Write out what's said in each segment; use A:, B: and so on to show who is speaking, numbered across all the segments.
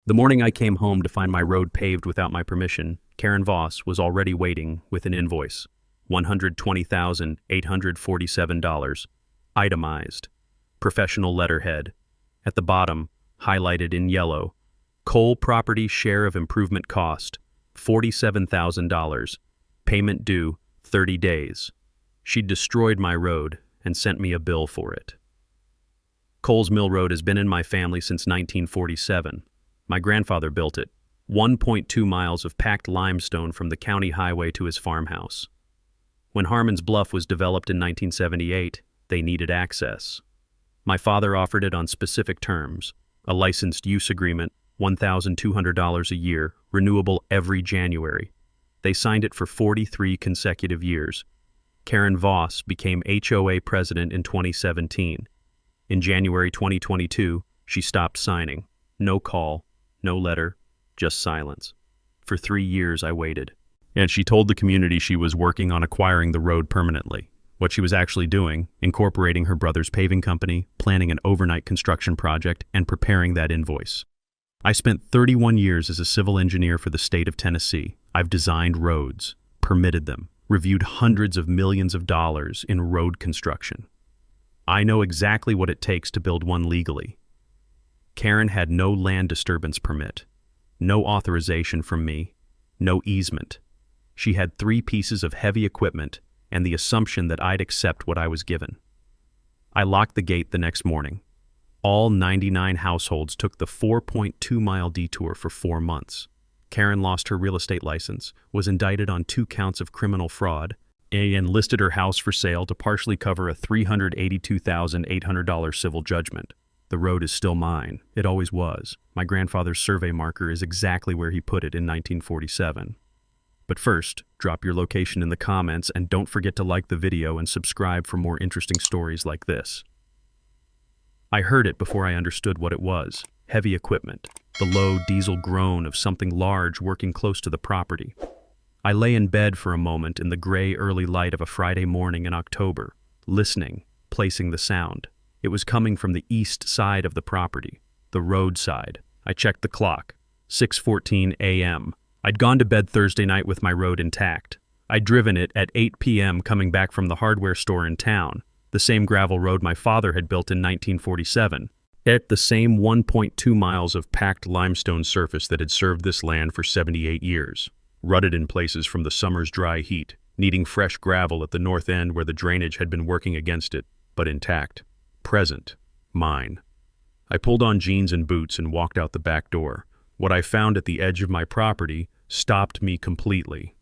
A: The morning I came home to find my road paved without my permission, Karen Voss was already waiting with an invoice. $120,847. Itemized. Professional letterhead. At the bottom, highlighted in yellow, Cole Property Share of Improvement Cost, $47,000. Payment due, 30 days. She'd destroyed my road and sent me a bill for it. Cole's Mill Road has been in my family since 1947. My grandfather built it, 1.2 miles of packed limestone from the county highway to his farmhouse. When Harmon's Bluff was developed in 1978, they needed access. My father offered it on specific terms, a licensed use agreement, $1,200 a year, renewable every January. They signed it for 43 consecutive years. Karen Voss became HOA president in 2017. In January 2022, she stopped signing. No call, no letter, just silence. For 3 years I waited. And she told the community she was working on acquiring the road permanently. What she was actually doing, incorporating her brother's paving company, planning an overnight construction project, and preparing that invoice. I spent 31 years as a civil engineer for the state of Tennessee. I've designed roads, permitted them, reviewed hundreds of millions of dollars in road construction. I know exactly what it takes to build one legally. Karen had no land disturbance permit, no authorization from me, no easement. She had 3 pieces of heavy equipment and the assumption that I'd accept what I was given. I locked the gate the next morning. All 99 households took the 4.2-mile detour for 4 months. Karen lost her real estate license, was indicted on 2 counts of criminal fraud, and listed her house for sale to partially cover a $382,800 civil judgment. The road is still mine. It always was. My grandfather's survey marker is exactly where he put it in 1947. But first, drop your location in the comments and don't forget to like the video and subscribe for more interesting stories like this. I heard it before I understood what it was. Heavy equipment. The low diesel groan of something large working close to the property. I lay in bed for a moment in the gray early light of a Friday morning in October, listening, placing the sound. It was coming from the east side of the property, the road side. I checked the clock. 6:14 a.m. I'd gone to bed Thursday night with my road intact. I'd driven it at 8 p.m. coming back from the hardware store in town, the same gravel road my father had built in 1947, at the same 1.2 miles of packed limestone surface that had served this land for 78 years, rutted in places from the summer's dry heat, needing fresh gravel at the north end where the drainage had been working against it, but intact. Present. Mine. I pulled on jeans and boots and walked out the back door. What I found at the edge of my property stopped me completely.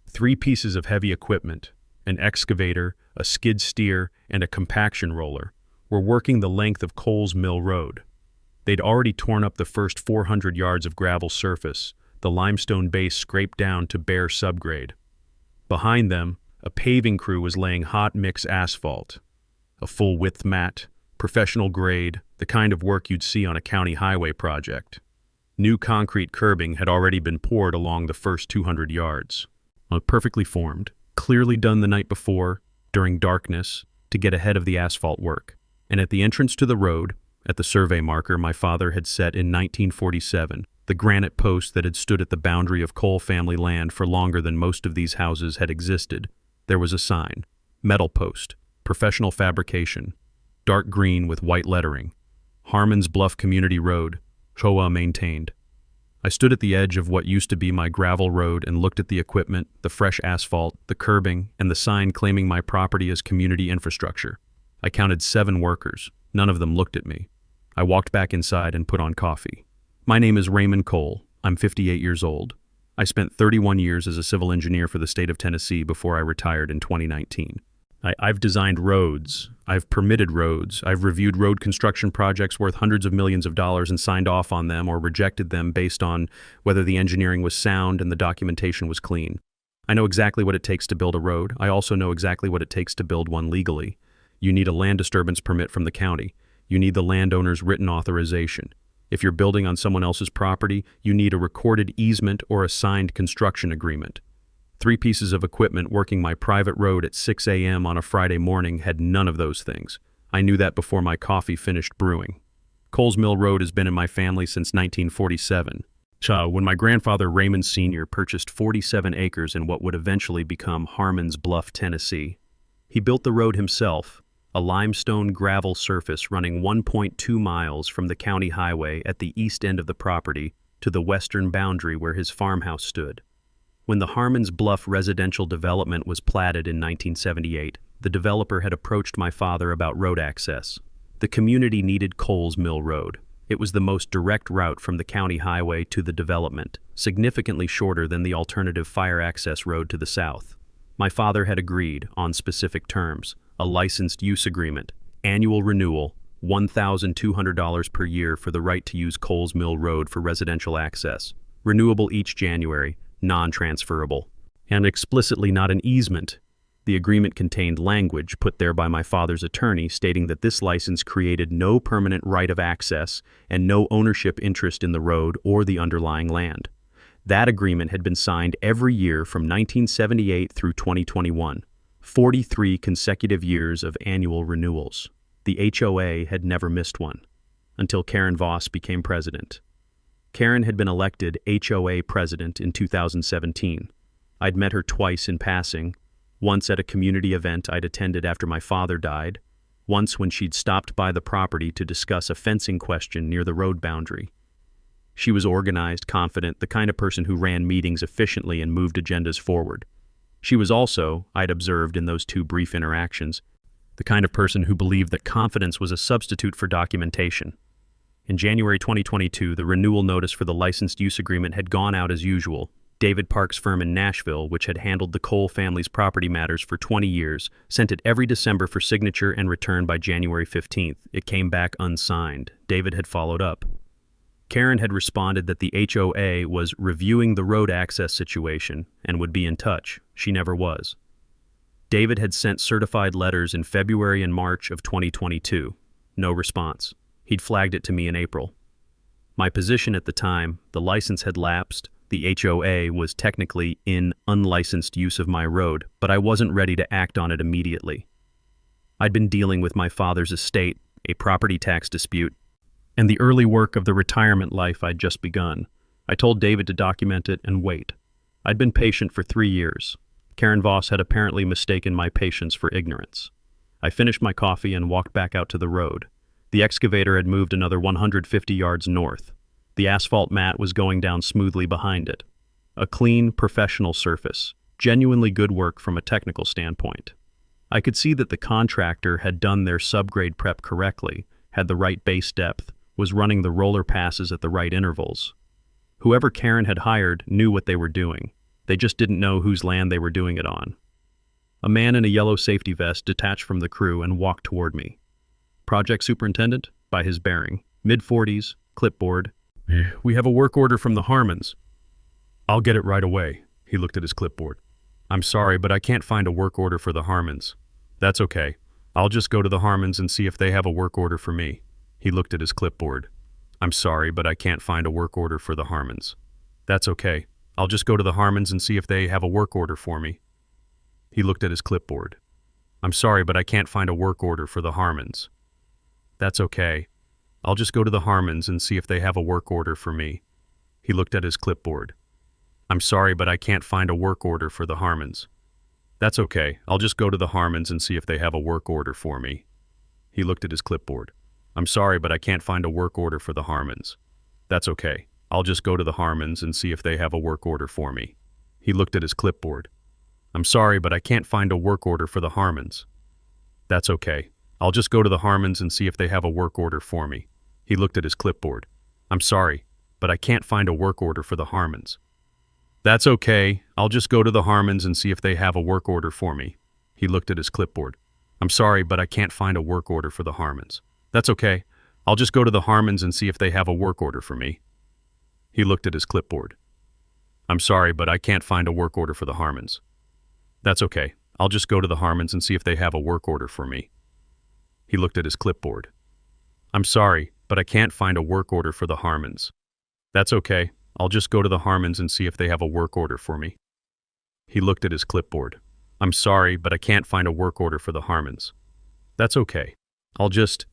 A: 3 pieces of heavy equipment, an excavator, a skid steer, and a compaction roller, were working the length of Cole's Mill Road. They'd already torn up the first 400 yards of gravel surface, the limestone base scraped down to bare subgrade. Behind them, a paving crew was laying hot mix asphalt. A full-width mat, professional grade, the kind of work you'd see on a county highway project. New concrete curbing had already been poured along the first 200 yards. Perfectly formed, clearly done the night before, during darkness, to get ahead of the asphalt work. And at the entrance to the road, at the survey marker my father had set in 1947, the granite post that had stood at the boundary of Cole family land for longer than most of these houses had existed, there was a sign. Metal post, professional fabrication, dark green with white lettering. Harmon's Bluff Community Road, HOA maintained. I stood at the edge of what used to be my gravel road and looked at the equipment, the fresh asphalt, the curbing, and the sign claiming my property as community infrastructure. I counted 7 workers. None of them looked at me. I walked back inside and put on coffee. My name is Raymond Cole. I'm 58 years old. I spent 31 years as a civil engineer for the state of Tennessee before I retired in 2019. I've designed roads, I've permitted roads, I've reviewed road construction projects worth hundreds of millions of dollars and signed off on them or rejected them based on whether the engineering was sound and the documentation was clean. I know exactly what it takes to build a road. I also know exactly what it takes to build one legally. You need a land disturbance permit from the county. You need the landowner's written authorization. If you're building on someone else's property, you need a recorded easement or a signed construction agreement. 3 pieces of equipment working my private road at 6 a.m. on a Friday morning had none of those things. I knew that before my coffee finished brewing. Coles Mill Road has been in my family since 1947. When my grandfather Raymond Sr. purchased 47 acres in what would eventually become Harmon's Bluff, Tennessee. He built the road himself, a limestone gravel surface running 1.2 miles from the county highway at the east end of the property to the western boundary where his farmhouse stood. When the Harmon's Bluff residential development was platted in 1978, the developer had approached my father about road access. The community needed Coles Mill Road. It was the most direct route from the county highway to the development, significantly shorter than the alternative fire access road to the south. My father had agreed, on specific terms, a licensed use agreement, annual renewal, $1,200 per year for the right to use Coles Mill Road for residential access, renewable each January, non-transferable, and explicitly not an easement. The agreement contained language put there by my father's attorney stating that this license created no permanent right of access and no ownership interest in the road or the underlying land. That agreement had been signed every year from 1978 through 2021, 43 consecutive years of annual renewals. The HOA had never missed one, until Karen Voss became president. Karen had been elected HOA president in 2017. I'd met her twice in passing, once at a community event I'd attended after my father died, once when she'd stopped by the property to discuss a fencing question near the road boundary. She was organized, confident, the kind of person who ran meetings efficiently and moved agendas forward. She was also, I'd observed in those two brief interactions, the kind of person who believed that confidence was a substitute for documentation. In January 2022, the renewal notice for the licensed use agreement had gone out as usual. David Park's firm in Nashville, which had handled the Cole family's property matters for 20 years, sent it every December for signature and return by January 15th. It came back unsigned. David had followed up. Karen had responded that the HOA was reviewing the road access situation and would be in touch. She never was. David had sent certified letters in February and March of 2022. No response. He'd flagged it to me in April. My position at the time, the license had lapsed. The HOA was technically in unlicensed use of my road, but I wasn't ready to act on it immediately. I'd been dealing with my father's estate, a property tax dispute, and the early work of the retirement life I'd just begun. I told David to document it and wait. I'd been patient for 3 years. Karen Voss had apparently mistaken my patience for ignorance. I finished my coffee and walked back out to the road. The excavator had moved another 150 yards north. The asphalt mat was going down smoothly behind it. A clean, professional surface, genuinely good work from a technical standpoint. I could see that the contractor had done their subgrade prep correctly, had the right base depth, was running the roller passes at the right intervals. Whoever Karen had hired knew what they were doing. They just didn't know whose land they were doing it on. A man in a yellow safety vest detached from the crew and walked toward me. Project superintendent, by his bearing, mid-40s, clipboard. We have a work order from the Harmons. I'll get it right away. He looked at his clipboard. I'm sorry, but I can't find a work order for the Harmons. That's okay. I'll just go to the Harmons and see if they have a work order for me. He looked at his clipboard. I'm sorry, but I can't find a work order for the Harmons. That's okay. I'll just go to the Harmons and see if they have a work order for me. He looked at his clipboard. I'm sorry, but I can't find a work order for the Harmons. That's okay. I'll just go to the Harmons and see if they have a work order for me. He looked at his clipboard. I'm sorry, but I can't find a work order for the Harmons. That's okay. I'll just go to the Harmons and see if they have a work order for me. He looked at his clipboard. I'm sorry, but I can't find a work order for the Harmons. That's okay. I'll just go to the Harmons and see if they have a work order for me. He looked at his clipboard. I'm sorry, but I can't find a work order for the Harmons. That's okay. I'll just go to the Harmons and see if they have a work order for me. He looked at his clipboard. I'm sorry, but I can't find a work order for the Harmons. That's okay. I'll just go to the Harmons and see if they have a work order for me. He looked at his clipboard. I'm sorry, but I can't find a work order for the Harmons. That's okay. I'll just go to the Harmons and see if they have a work order for me. He looked at his clipboard. I'm sorry, but I can't find a work order for the Harmons. That's okay. I'll just go to the Harmons and see if they have a work order for me. He looked at his clipboard. I'm sorry, but I can't find a work order for the Harmons. That's okay. I'll just go to the Harmons and see if they have a work order for me. He looked at his clipboard. I'm sorry, but I can't find a work order for the Harmons. That's okay. I'll just...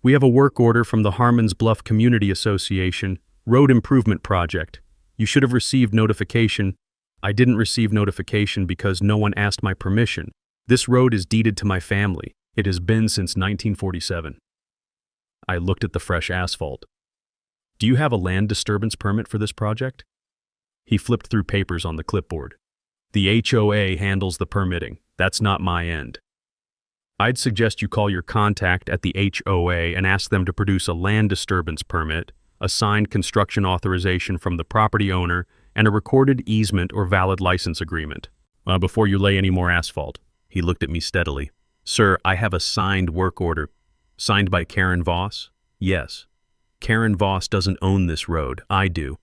A: We have a work order from the Harmons Bluff Community Association, Road Improvement Project. You should have received notification. I didn't receive notification because no one asked my permission. This road is deeded to my family. It has been since 1947. I looked at the fresh asphalt. Do you have a land disturbance permit for this project? He flipped through papers on the clipboard. The HOA handles the permitting. That's not my end. I'd suggest you call your contact at the HOA and ask them to produce a land disturbance permit, a signed construction authorization from the property owner, and a recorded easement or valid license agreement. Before you lay any more asphalt. He looked at me steadily. Sir, I have a signed work order. Signed by Karen Voss? Yes. Karen Voss doesn't own this road. I do.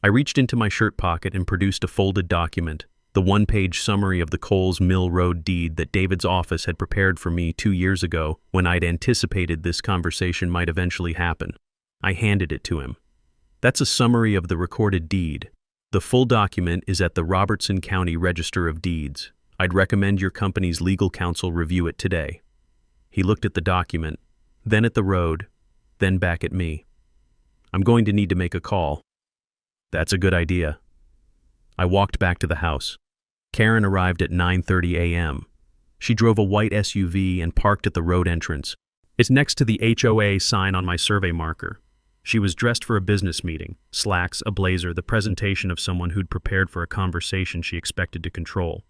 A: I reached into my shirt pocket and produced a folded document, the one-page summary of the Coles Mill Road deed that David's office had prepared for me 2 years ago when I'd anticipated this conversation might eventually happen. I handed it to him. That's a summary of the recorded deed. The full document is at the Robertson County Register of Deeds. I'd recommend your company's legal counsel review it today. He looked at the document, then at the road, then back at me. I'm going to need to make a call. That's a good idea. I walked back to the house. Karen arrived at 9:30 a.m. She drove a white SUV and parked at the road entrance. It's next to the HOA sign on my survey marker. She was dressed for a business meeting, slacks, a blazer, the presentation of someone who'd prepared for a conversation she expected to control.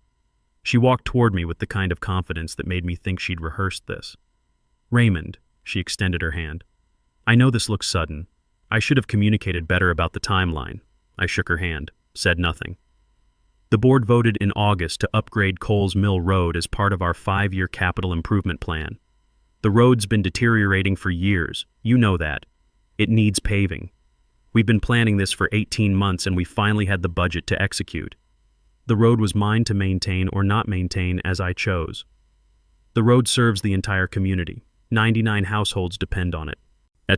A: She walked toward me with the kind of confidence that made me think she'd rehearsed this. Raymond, she extended her hand. I know this looks sudden. I should have communicated better about the timeline. I shook her hand, said nothing. The board voted in August to upgrade Coles Mill Road as part of our 5-year capital improvement plan. The road's been deteriorating for years. You know that. It needs paving. We've been planning this for 18 months and we finally had the budget to execute. The road was mine to maintain or not maintain as I chose. The road serves the entire community. 99 households depend on it.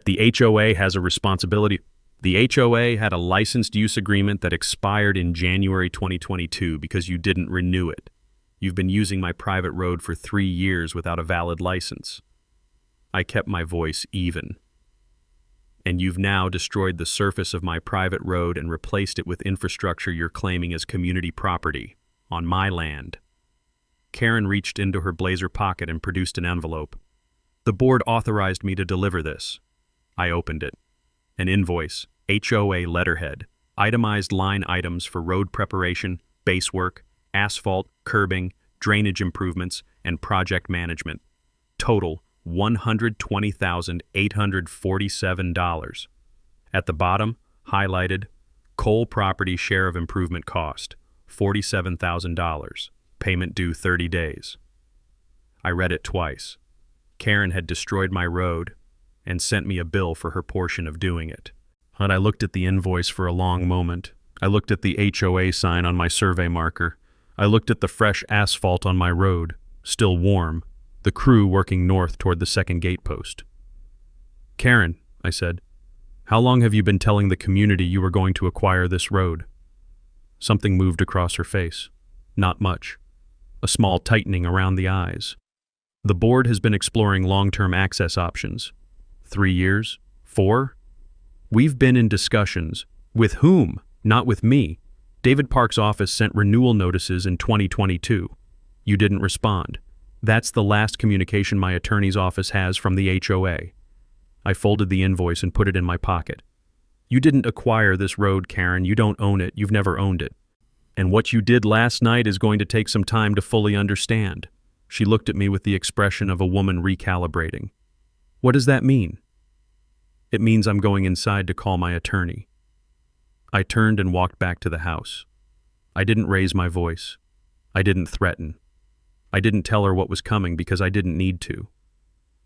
A: The HOA has a responsibility. The HOA had a licensed use agreement that expired in January 2022 because you didn't renew it. You've been using my private road for 3 years without a valid license. I kept my voice even. And you've now destroyed the surface of my private road and replaced it with infrastructure you're claiming as community property, on my land. Karen reached into her blazer pocket and produced an envelope. The board authorized me to deliver this. I opened it. An invoice, HOA letterhead, itemized line items for road preparation, base work, asphalt, curbing, drainage improvements, and project management. Total, $120,847. At the bottom, highlighted, Cole Property Share of Improvement Cost, $47,000. Payment due 30 days. I read it twice. Karen had destroyed my road and sent me a bill for her portion of doing it. And I looked at the invoice for a long moment. I looked at the HOA sign on my survey marker. I looked at the fresh asphalt on my road, still warm, the crew working north toward the second gate post. Karen, I said, how long have you been telling the community you were going to acquire this road? Something moved across her face. Not much. A small tightening around the eyes. The board has been exploring long-term access options. 3 years? 4? We've been in discussions. With whom? Not with me. David Park's office sent renewal notices in 2022. You didn't respond. That's the last communication my attorney's office has from the HOA. I folded the invoice and put it in my pocket. You didn't acquire this road, Karen. You don't own it. You've never owned it. And what you did last night is going to take some time to fully understand. She looked at me with the expression of a woman recalibrating. What does that mean? It means I'm going inside to call my attorney. I turned and walked back to the house. I didn't raise my voice. I didn't threaten. I didn't tell her what was coming because I didn't need to.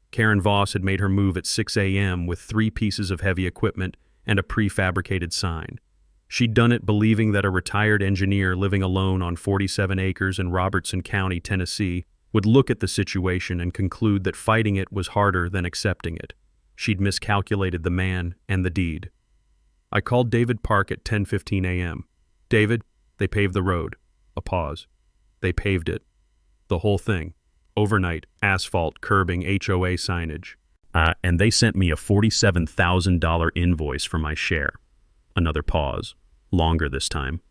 A: Karen Voss had made her move at 6 a.m. with 3 pieces of heavy equipment and a prefabricated sign. She'd done it believing that a retired engineer living alone on 47 acres in Robertson County, Tennessee, would look at the situation and conclude that fighting it was harder than accepting it. She'd miscalculated the man and the deed. I called David Park at 10:15 a.m. David, they paved the road. A pause. They paved it. The whole thing. Overnight, asphalt, curbing, HOA signage. And they sent me a $47,000 invoice for my share. Another pause. Longer this time.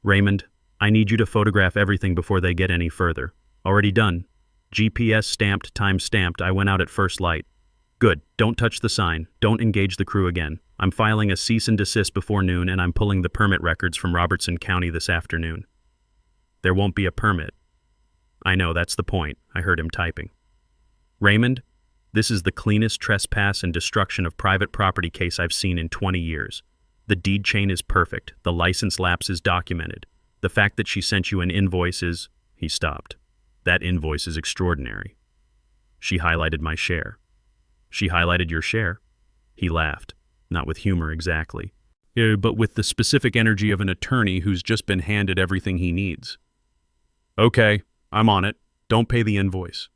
A: Raymond, I need you to photograph everything before they get any further. Already done. GPS stamped, time stamped. I went out at first light. Good. Don't touch the sign. Don't engage the crew again. I'm filing a cease and desist before noon, and I'm pulling the permit records from Robertson County this afternoon. There won't be a permit. I know, that's the point. I heard him typing. Raymond, this is the cleanest trespass and destruction of private property case I've seen in 20 years. The deed chain is perfect. The license lapse is documented. The fact that she sent you an invoice is... He stopped. That invoice is extraordinary. She highlighted my share. She highlighted your share? He laughed. Not with humor exactly, but with the specific energy of an attorney who's just been handed everything he needs. Okay, I'm on it. Don't pay the invoice.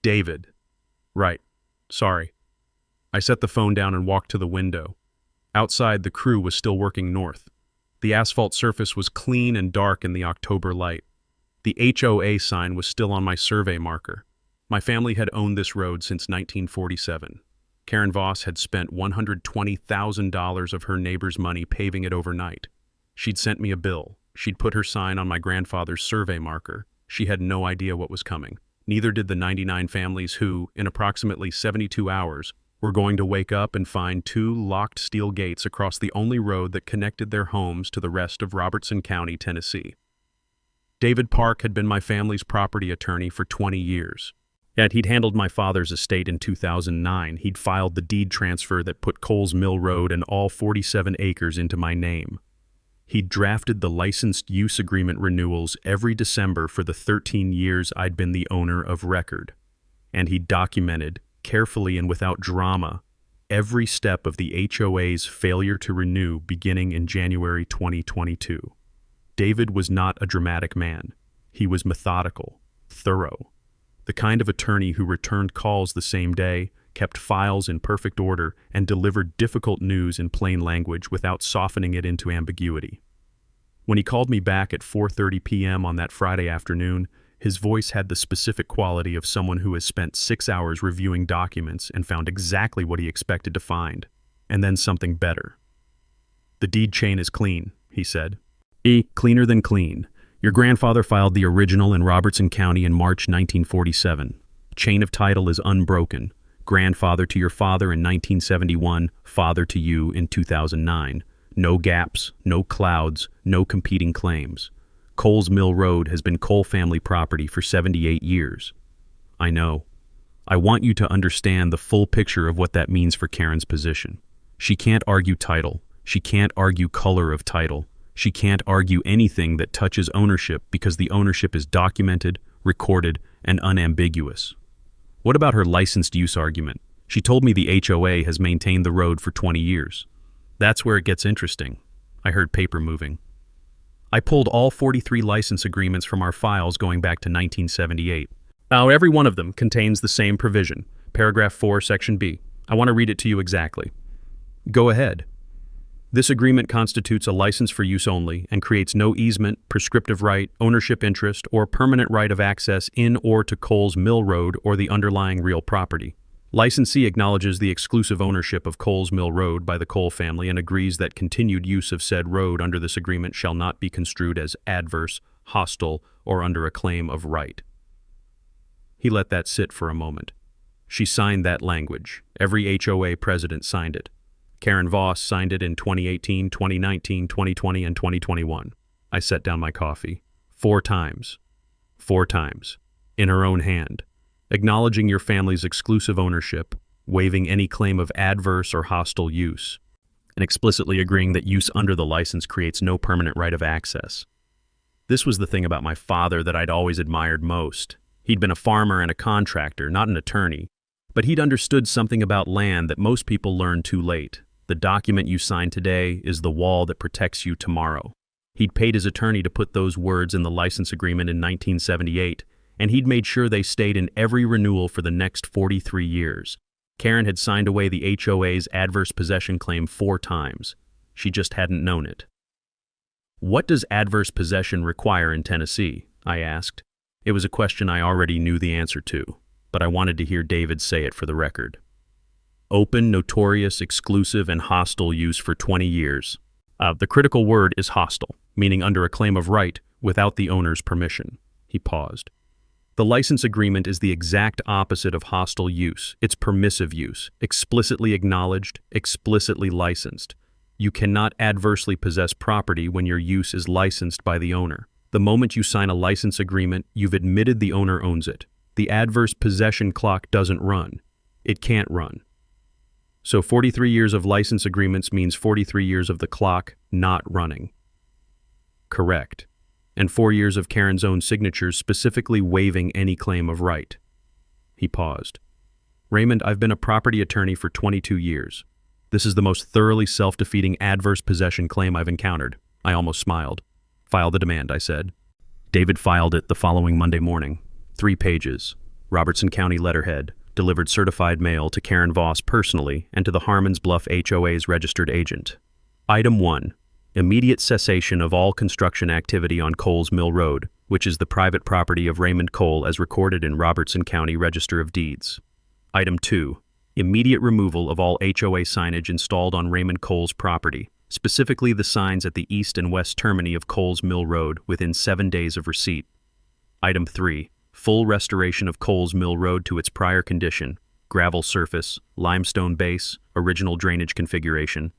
A: David. Right. Sorry. I set the phone down and walked to the window. Outside, the crew was still working north. The asphalt surface was clean and dark in the October light. The HOA sign was still on my survey marker. My family had owned this road since 1947. Karen Voss had spent $120,000 of her neighbor's money paving it overnight. She'd sent me a bill. She'd put her sign on my grandfather's survey marker. She had no idea what was coming. Neither did the 99 families who, in approximately 72 hours, were going to wake up and find 2 locked steel gates across the only road that connected their homes to the rest of Robertson County, Tennessee. David Park had been my family's property attorney for 20 years. Yet he'd handled my father's estate in 2009. He'd filed the deed transfer that put Coles Mill Road and all 47 acres into my name. He'd drafted the licensed use agreement renewals every December for the 13 years I'd been the owner of record. And he'd documented, carefully and without drama, every step of the HOA's failure to renew beginning in January 2022. David was not a dramatic man. He was methodical, thorough. The kind of attorney who returned calls the same day, kept files in perfect order, and delivered difficult news in plain language without softening it into ambiguity. When he called me back at 4:30 p.m. on that Friday afternoon, his voice had the specific quality of someone who has spent 6 hours reviewing documents and found exactly what he expected to find, and then something better. The deed chain is clean, he said. Cleaner than clean. Your grandfather filed the original in Robertson County in March 1947. Chain of title is unbroken. Grandfather to your father in 1971, father to you in 2009. No gaps, no clouds, no competing claims. Coles Mill Road has been Cole family property for 78 years. I know. I want you to understand the full picture of what that means for Karen's position. She can't argue title. She can't argue color of title. She can't argue anything that touches ownership because the ownership is documented, recorded, and unambiguous. What about her licensed use argument? She told me the HOA has maintained the road for 20 years. That's where it gets interesting. I heard paper moving. I pulled all 43 license agreements from our files going back to 1978. Now, every one of them contains the same provision, paragraph 4, section B. I want to read it to you exactly. Go ahead. This agreement constitutes a license for use only and creates no easement, prescriptive right, ownership interest, or permanent right of access in or to Coles Mill Road or the underlying real property. Licensee acknowledges the exclusive ownership of Coles Mill Road by the Cole family and agrees that continued use of said road under this agreement shall not be construed as adverse, hostile, or under a claim of right. He let that sit for a moment. She signed that language. Every HOA president signed it. Karen Voss signed it in 2018, 2019, 2020, and 2021. I set down my coffee. 4 times. 4 times. In her own hand. Acknowledging your family's exclusive ownership, waiving any claim of adverse or hostile use, and explicitly agreeing that use under the license creates no permanent right of access. This was the thing about my father that I'd always admired most. He'd been a farmer and a contractor, not an attorney, but he'd understood something about land that most people learn too late. The document you sign today is the wall that protects you tomorrow. He'd paid his attorney to put those words in the license agreement in 1978, and he'd made sure they stayed in every renewal for the next 43 years. Karen had signed away the HOA's adverse possession claim 4 times. She just hadn't known it. What does adverse possession require in Tennessee? I asked. It was a question I already knew the answer to, but I wanted to hear David say it for the record. Open, notorious, exclusive, and hostile use for 20 years. The critical word is hostile, meaning under a claim of right without the owner's permission. He paused. The license agreement is the exact opposite of hostile use. It's permissive use, explicitly acknowledged, explicitly licensed. You cannot adversely possess property when your use is licensed by the owner. The moment you sign a license agreement, you've admitted the owner owns it. The adverse possession clock doesn't run. It can't run. So 43 years of license agreements means 43 years of the clock not running. Correct. And 4 years of Karen's own signatures specifically waiving any claim of right. He paused. Raymond, I've been a property attorney for 22 years. This is the most thoroughly self-defeating adverse possession claim I've encountered. I almost smiled. File the demand, I said. David filed it the following Monday morning. 3 pages. Robertson County letterhead. Delivered certified mail to Karen Voss personally and to the Harmons Bluff HOA's registered agent. Item 1. Immediate cessation of all construction activity on Coles Mill Road, which is the private property of Raymond Cole as recorded in Robertson County Register of Deeds. Item 2. Immediate removal of all HOA signage installed on Raymond Cole's property, specifically the signs at the east and west termini of Coles Mill Road within 7 days of receipt. Item 3. Full restoration of Coles Mill Road to its prior condition, gravel surface, limestone base, original drainage configuration,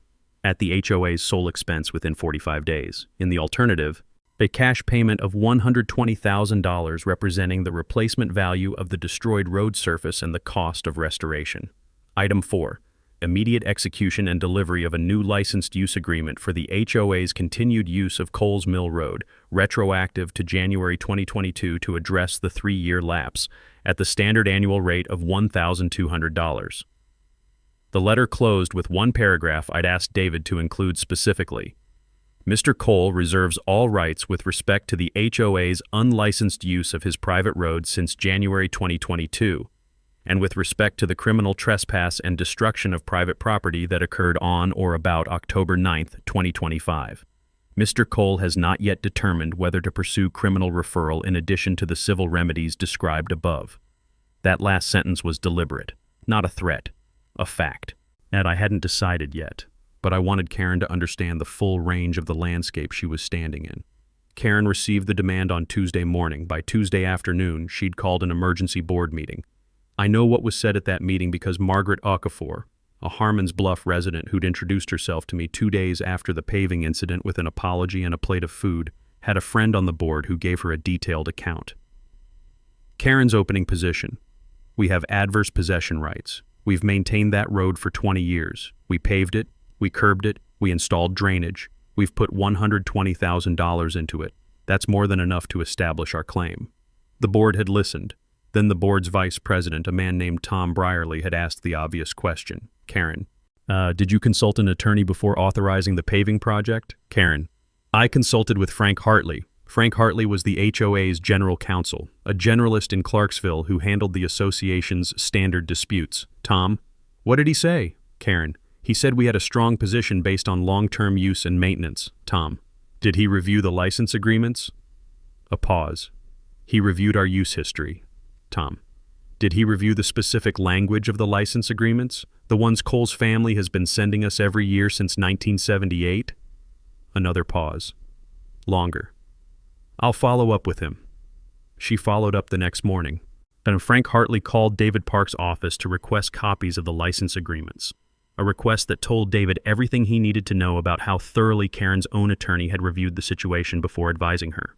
A: at the HOA's sole expense within 45 days. In the alternative, a cash payment of $120,000 representing the replacement value of the destroyed road surface and the cost of restoration. Item 4. Immediate execution and delivery of a new licensed use agreement for the HOA's continued use of Coles Mill Road, retroactive to January 2022 to address the 3-year lapse, at the standard annual rate of $1,200. The letter closed with one paragraph I'd asked David to include specifically. Mr. Cole reserves all rights with respect to the HOA's unlicensed use of his private road since January 2022, and with respect to the criminal trespass and destruction of private property that occurred on or about October 9, 2025. Mr. Cole has not yet determined whether to pursue criminal referral in addition to the civil remedies described above. That last sentence was deliberate, not a threat, a fact. And I hadn't decided yet, but I wanted Karen to understand the full range of the landscape she was standing in. Karen received the demand on Tuesday morning. By Tuesday afternoon, she'd called an emergency board meeting. I know what was said at that meeting because Margaret Okafor, a Harmons Bluff resident who'd introduced herself to me 2 days after the paving incident with an apology and a plate of food, had a friend on the board who gave her a detailed account. Karen's opening position. We have adverse possession rights. We've maintained that road for 20 years. We paved it, we curbed it, we installed drainage. We've put $120,000 into it. That's more than enough to establish our claim. The board had listened. Then the board's vice president, a man named Tom Brierly, had asked the obvious question. Karen, did you consult an attorney before authorizing the paving project? Karen, I consulted with Frank Hartley. Frank Hartley was the HOA's general counsel, a generalist in Clarksville who handled the association's standard disputes. Tom, what did he say? Karen, he said we had a strong position based on long-term use and maintenance. Tom, did he review the license agreements? A pause. He reviewed our use history. Tom, did he review the specific language of the license agreements, the ones Cole's family has been sending us every year since 1978? Another pause. Longer. I'll follow up with him. She followed up the next morning, and Frank Hartley called David Park's office to request copies of the license agreements, a request that told David everything he needed to know about how thoroughly Karen's own attorney had reviewed the situation before advising her.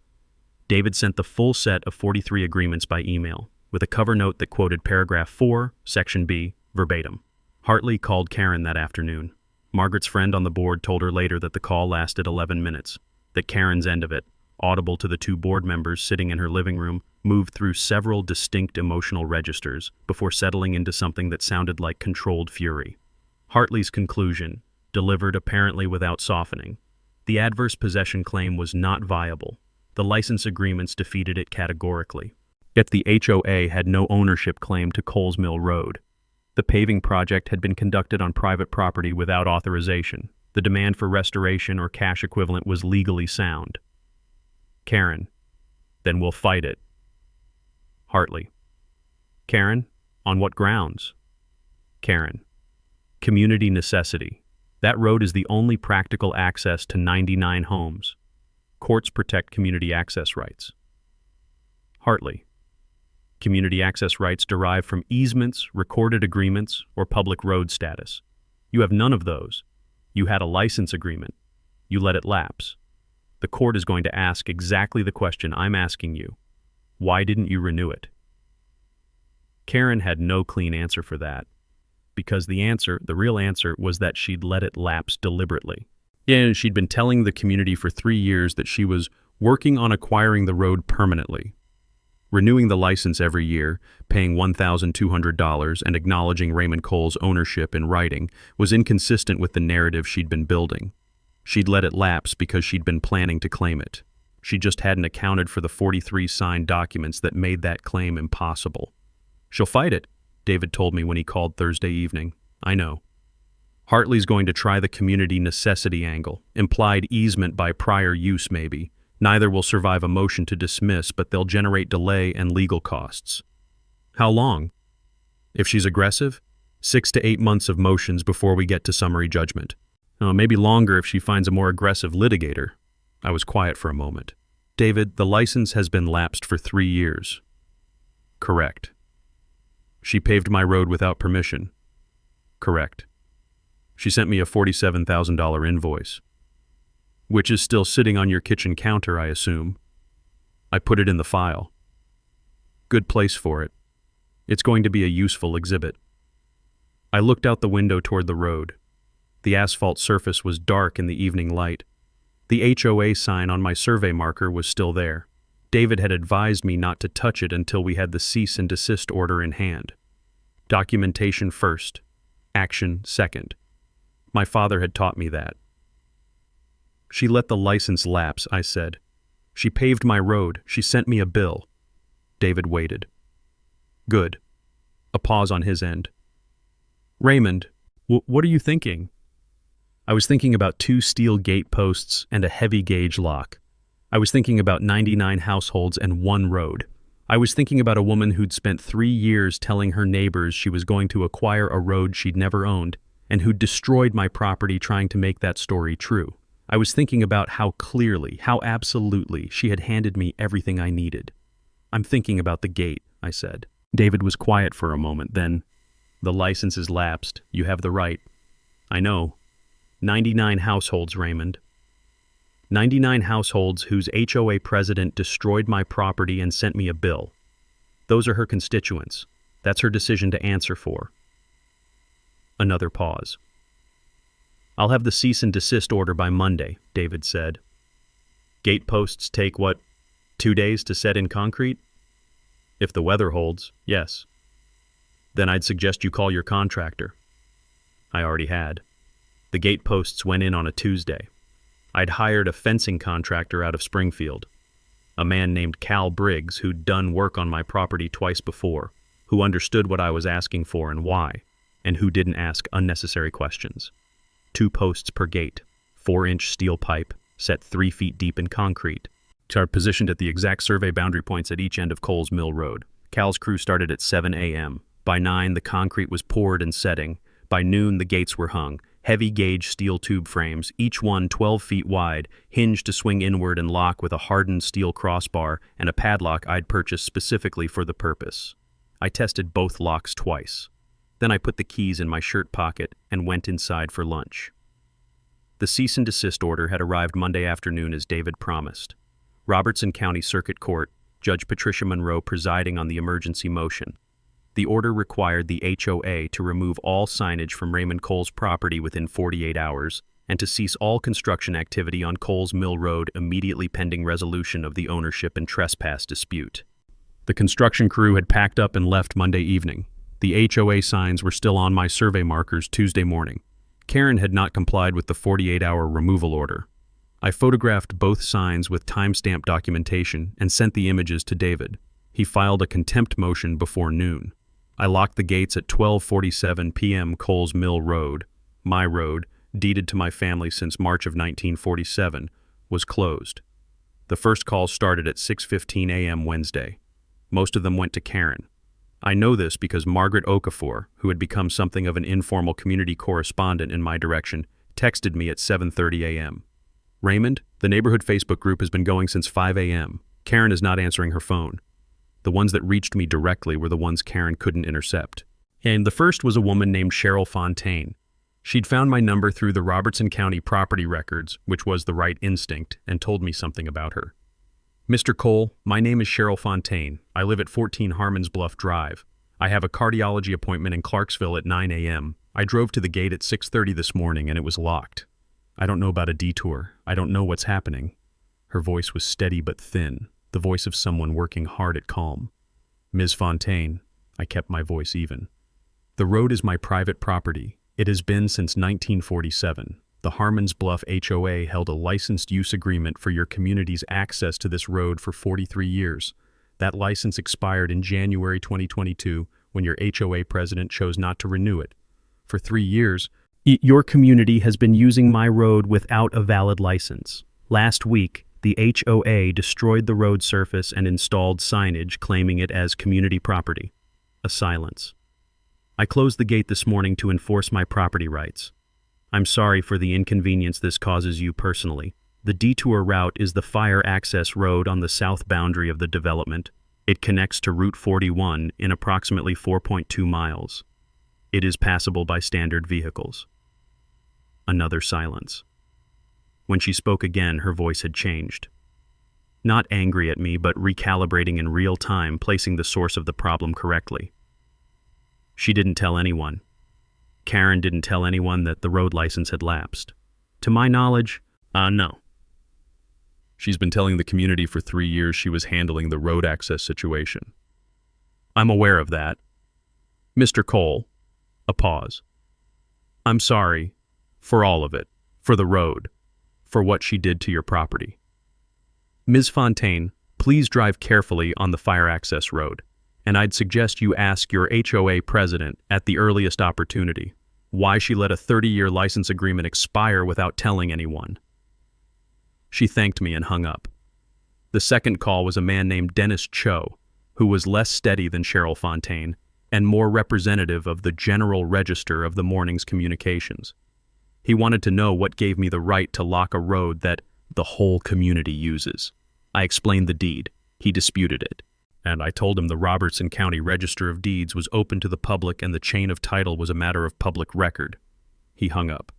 A: David sent the full set of 43 agreements by email, with a cover note that quoted paragraph 4, section B, verbatim. Hartley called Karen that afternoon. Margaret's friend on the board told her later that the call lasted 11 minutes, that Karen's end of it, audible to the 2 board members sitting in her living room, moved through several distinct emotional registers before settling into something that sounded like controlled fury. Hartley's conclusion, delivered apparently without softening. The adverse possession claim was not viable. The license agreements defeated it categorically. Yet the HOA had no ownership claim to Coles Mill Road. The paving project had been conducted on private property without authorization. The demand for restoration or cash equivalent was legally sound. Karen, then we'll fight it. Hartley, Karen, on what grounds? Karen, Community necessity. That road is the only practical access to 99 homes. Courts protect community access rights. Hartley. Community access rights derive from easements, recorded agreements, or public road status. You have none of those. You had a license agreement. You let it lapse. The court is going to ask exactly the question I'm asking you. Why didn't you renew it? Karen had no clean answer for that, because the real answer, was that she'd let it lapse deliberately. And she'd been telling the community for 3 years that she was working on acquiring the road permanently. Renewing the license every year, paying $1,200, and acknowledging Raymond Cole's ownership in writing was inconsistent with the narrative she'd been building. She'd let it lapse because she'd been planning to claim it. She just hadn't accounted for the 43 signed documents that made that claim impossible. She'll fight it, David told me when he called Thursday evening. I know. Hartley's going to try the community necessity angle, implied easement by prior use maybe. Neither will survive a motion to dismiss, but they'll generate delay and legal costs. How long? If she's aggressive, 6 to 8 months of motions before we get to summary judgment. Maybe longer if she finds a more aggressive litigator. I was quiet for a moment. David, the license has been lapsed for 3 years. Correct. She paved my road without permission. Correct. She sent me a $47,000 invoice. Which is still sitting on your kitchen counter, I assume. I put it in the file. Good place for it. It's going to be a useful exhibit. I looked out the window toward the road. The asphalt surface was dark in the evening light. The HOA sign on my survey marker was still there. David had advised me not to touch it until we had the cease and desist order in hand. Documentation first, action second. My father had taught me that. She let the license lapse, I said. She paved my road. She sent me a bill. David waited. Good. A pause on his end. Raymond, what are you thinking? I was thinking about 2 steel gate posts and a heavy gauge lock. I was thinking about 99 households and 1 road. I was thinking about a woman who'd spent 3 years telling her neighbors she was going to acquire a road she'd never owned, and who'd destroyed my property trying to make that story true. I was thinking about how clearly, how absolutely she had handed me everything I needed. I'm thinking about the gate, I said. David was quiet for a moment, then, the license is lapsed. You have the right. I know. 99 households, Raymond. 99 households whose HOA president destroyed my property and sent me a bill. Those are her constituents. That's her decision to answer for. Another pause. I'll have the cease and desist order by Monday, David said. Gate posts take, 2 days to set in concrete? If the weather holds, yes. Then I'd suggest you call your contractor. I already had. The gate posts went in on a Tuesday. I'd hired a fencing contractor out of Springfield, a man named Cal Briggs who'd done work on my property twice before, who understood what I was asking for and why, and who didn't ask unnecessary questions. 2 posts per gate, 4-inch steel pipe, set 3 feet deep in concrete, positioned at the exact survey boundary points at each end of Coles Mill Road. Cal's crew started at 7 a.m. By 9, the concrete was poured and setting. By noon, the gates were hung. Heavy gauge steel tube frames, each one 12 feet wide, hinged to swing inward and lock with a hardened steel crossbar and a padlock I'd purchased specifically for the purpose. I tested both locks twice. Then I put the keys in my shirt pocket and went inside for lunch. The cease and desist order had arrived Monday afternoon as David promised. Robertson County Circuit Court, Judge Patricia Monroe presiding on the emergency motion. The order required the HOA to remove all signage from Raymond Cole's property within 48 hours and to cease all construction activity on Coles Mill Road immediately pending resolution of the ownership and trespass dispute. The construction crew had packed up and left Monday evening. The HOA signs were still on my survey markers Tuesday morning. Karen had not complied with the 48-hour removal order. I photographed both signs with timestamp documentation and sent the images to David. He filed a contempt motion before noon. I locked the gates at 12:47 p.m. Coles Mill Road. My road, deeded to my family since March of 1947, was closed. The first calls started at 6:15 a.m. Wednesday. Most of them went to Karen. I know this because Margaret Okafor, who had become something of an informal community correspondent in my direction, texted me at 7:30 a.m. Raymond, the neighborhood Facebook group has been going since 5 a.m. Karen is not answering her phone. The ones that reached me directly were the ones Karen couldn't intercept. And the first was a woman named Cheryl Fontaine. She'd found my number through the Robertson County property records, which was the right instinct, and told me something about her. Mr. Cole, my name is Cheryl Fontaine. I live at 14 Harmons Bluff Drive. I have a cardiology appointment in Clarksville at 9 a.m. I drove to the gate at 6:30 this morning and it was locked. I don't know about a detour. I don't know what's happening. Her voice was steady but thin, the voice of someone working hard at calm. Ms. Fontaine, I kept my voice even. The road is my private property. It has been since 1947. The Harmons Bluff HOA held a licensed use agreement for your community's access to this road for 43 years. That license expired in January 2022 when your HOA president chose not to renew it. For 3 years, your community has been using my road without a valid license. Last week, the HOA destroyed the road surface and installed signage claiming it as community property. A silence. I closed the gate this morning to enforce my property rights. I'm sorry for the inconvenience this causes you personally. The detour route is the fire access road on the south boundary of the development. It connects to Route 41 in approximately 4.2 miles. It is passable by standard vehicles. Another silence. When she spoke again, her voice had changed. Not angry at me, but recalibrating in real time, placing the source of the problem correctly. She didn't tell anyone. Karen didn't tell anyone that the road license had lapsed. To my knowledge, no. She's been telling the community for 3 years she was handling the road access situation. I'm aware of that. Mr. Cole, a pause. I'm sorry for all of it, for the road, for what she did to your property. Ms. Fontaine, please drive carefully on the fire access road, and I'd suggest you ask your HOA president at the earliest opportunity why she let a 30-year license agreement expire without telling anyone. She thanked me and hung up. The second call was a man named Dennis Cho, who was less steady than Cheryl Fontaine and more representative of the general register of the morning's communications. He wanted to know what gave me the right to lock a road that the whole community uses. I explained the deed. He disputed it. And I told him the Robertson County Register of Deeds was open to the public and the chain of title was a matter of public record. He hung up.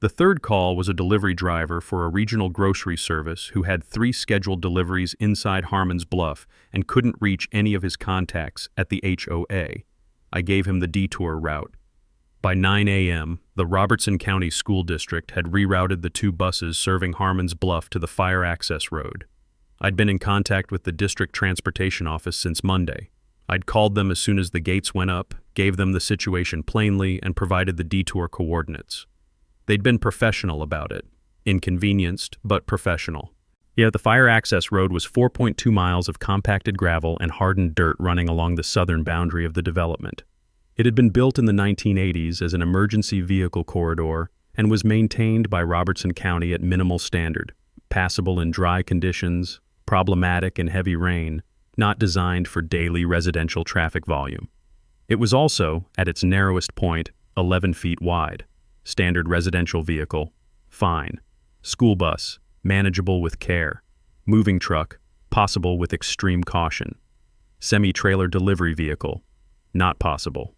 A: The third call was a delivery driver for a regional grocery service who had 3 scheduled deliveries inside Harmons Bluff and couldn't reach any of his contacts at the HOA. I gave him the detour route. By 9 a.m., the Robertson County School District had rerouted the 2 buses serving Harmons Bluff to the fire access road. I'd been in contact with the district transportation office since Monday. I'd called them as soon as the gates went up, gave them the situation plainly, and provided the detour coordinates. They'd been professional about it. Inconvenienced, but professional. Yeah, the fire access road was 4.2 miles of compacted gravel and hardened dirt running along the southern boundary of the development. It had been built in the 1980s as an emergency vehicle corridor and was maintained by Robertson County at minimal standard, passable in dry conditions, problematic in heavy rain, not designed for daily residential traffic volume. It was also, at its narrowest point, 11 feet wide. Standard residential vehicle, fine. School bus, manageable with care. Moving truck, possible with extreme caution. Semi-trailer delivery vehicle, not possible.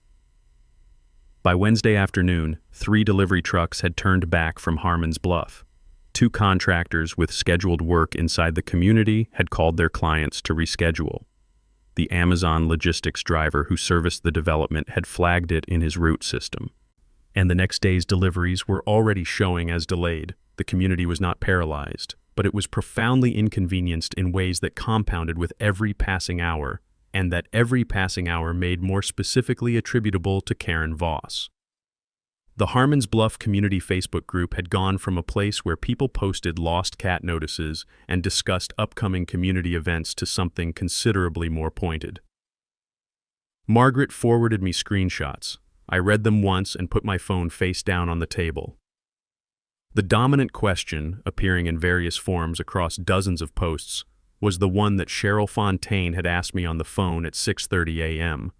A: By Wednesday afternoon, 3 delivery trucks had turned back from Harmons Bluff. 2 contractors with scheduled work inside the community had called their clients to reschedule. The Amazon logistics driver who serviced the development had flagged it in his route system. And the next day's deliveries were already showing as delayed. The community was not paralyzed, but it was profoundly inconvenienced in ways that compounded with every passing hour, and that every passing hour made more specifically attributable to Karen Voss. The Harmons Bluff Community Facebook group had gone from a place where people posted lost cat notices and discussed upcoming community events to something considerably more pointed. Margaret forwarded me screenshots. I read them once and put my phone face down on the table. The dominant question, appearing in various forms across dozens of posts, was the one that Cheryl Fontaine had asked me on the phone at 6:30 a.m.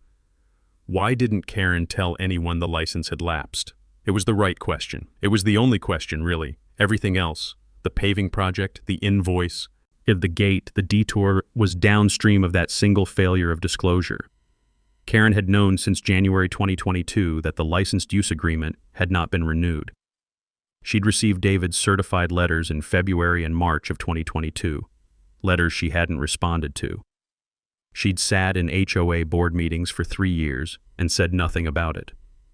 A: Why didn't Karen tell anyone the license had lapsed? It was the right question. It was the only question, really. Everything else, the paving project, the invoice, the gate, the detour, was downstream of that single failure of disclosure. Karen had known since January 2022 that the licensed use agreement had not been renewed. She'd received David's certified letters in February and March of 2022, letters she hadn't responded to. She'd sat in HOA board meetings for 3 years and said nothing about it.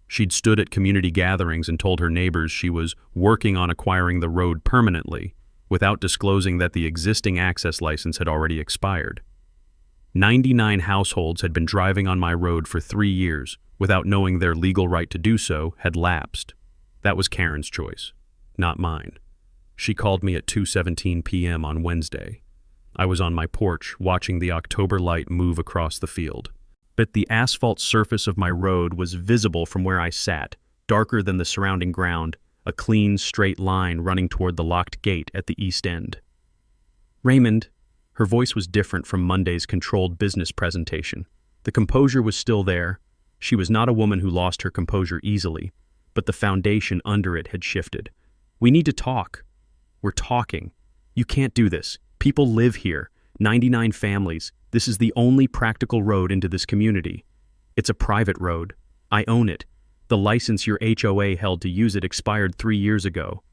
A: She'd stood at community gatherings and told her neighbors she was working on acquiring the road permanently, without disclosing that the existing access license had already expired. 99 households had been driving on my road for 3 years without knowing their legal right to do so had lapsed. That was Karen's choice, not mine. She called me at 2:17 p.m. on Wednesday. I was on my porch watching the October light move across the field. But the asphalt surface of my road was visible from where I sat, darker than the surrounding ground, a clean, straight line running toward the locked gate at the east end. "Raymond," her voice was different from Monday's controlled business presentation. The composure was still there. She was not a woman who lost her composure easily, but the foundation under it had shifted. "We need to talk." "We're talking. You can't do this. People live here. 99 families. This is the only practical road into this community. It's a private road. I own it. The license your HOA held to use it expired 3 years ago.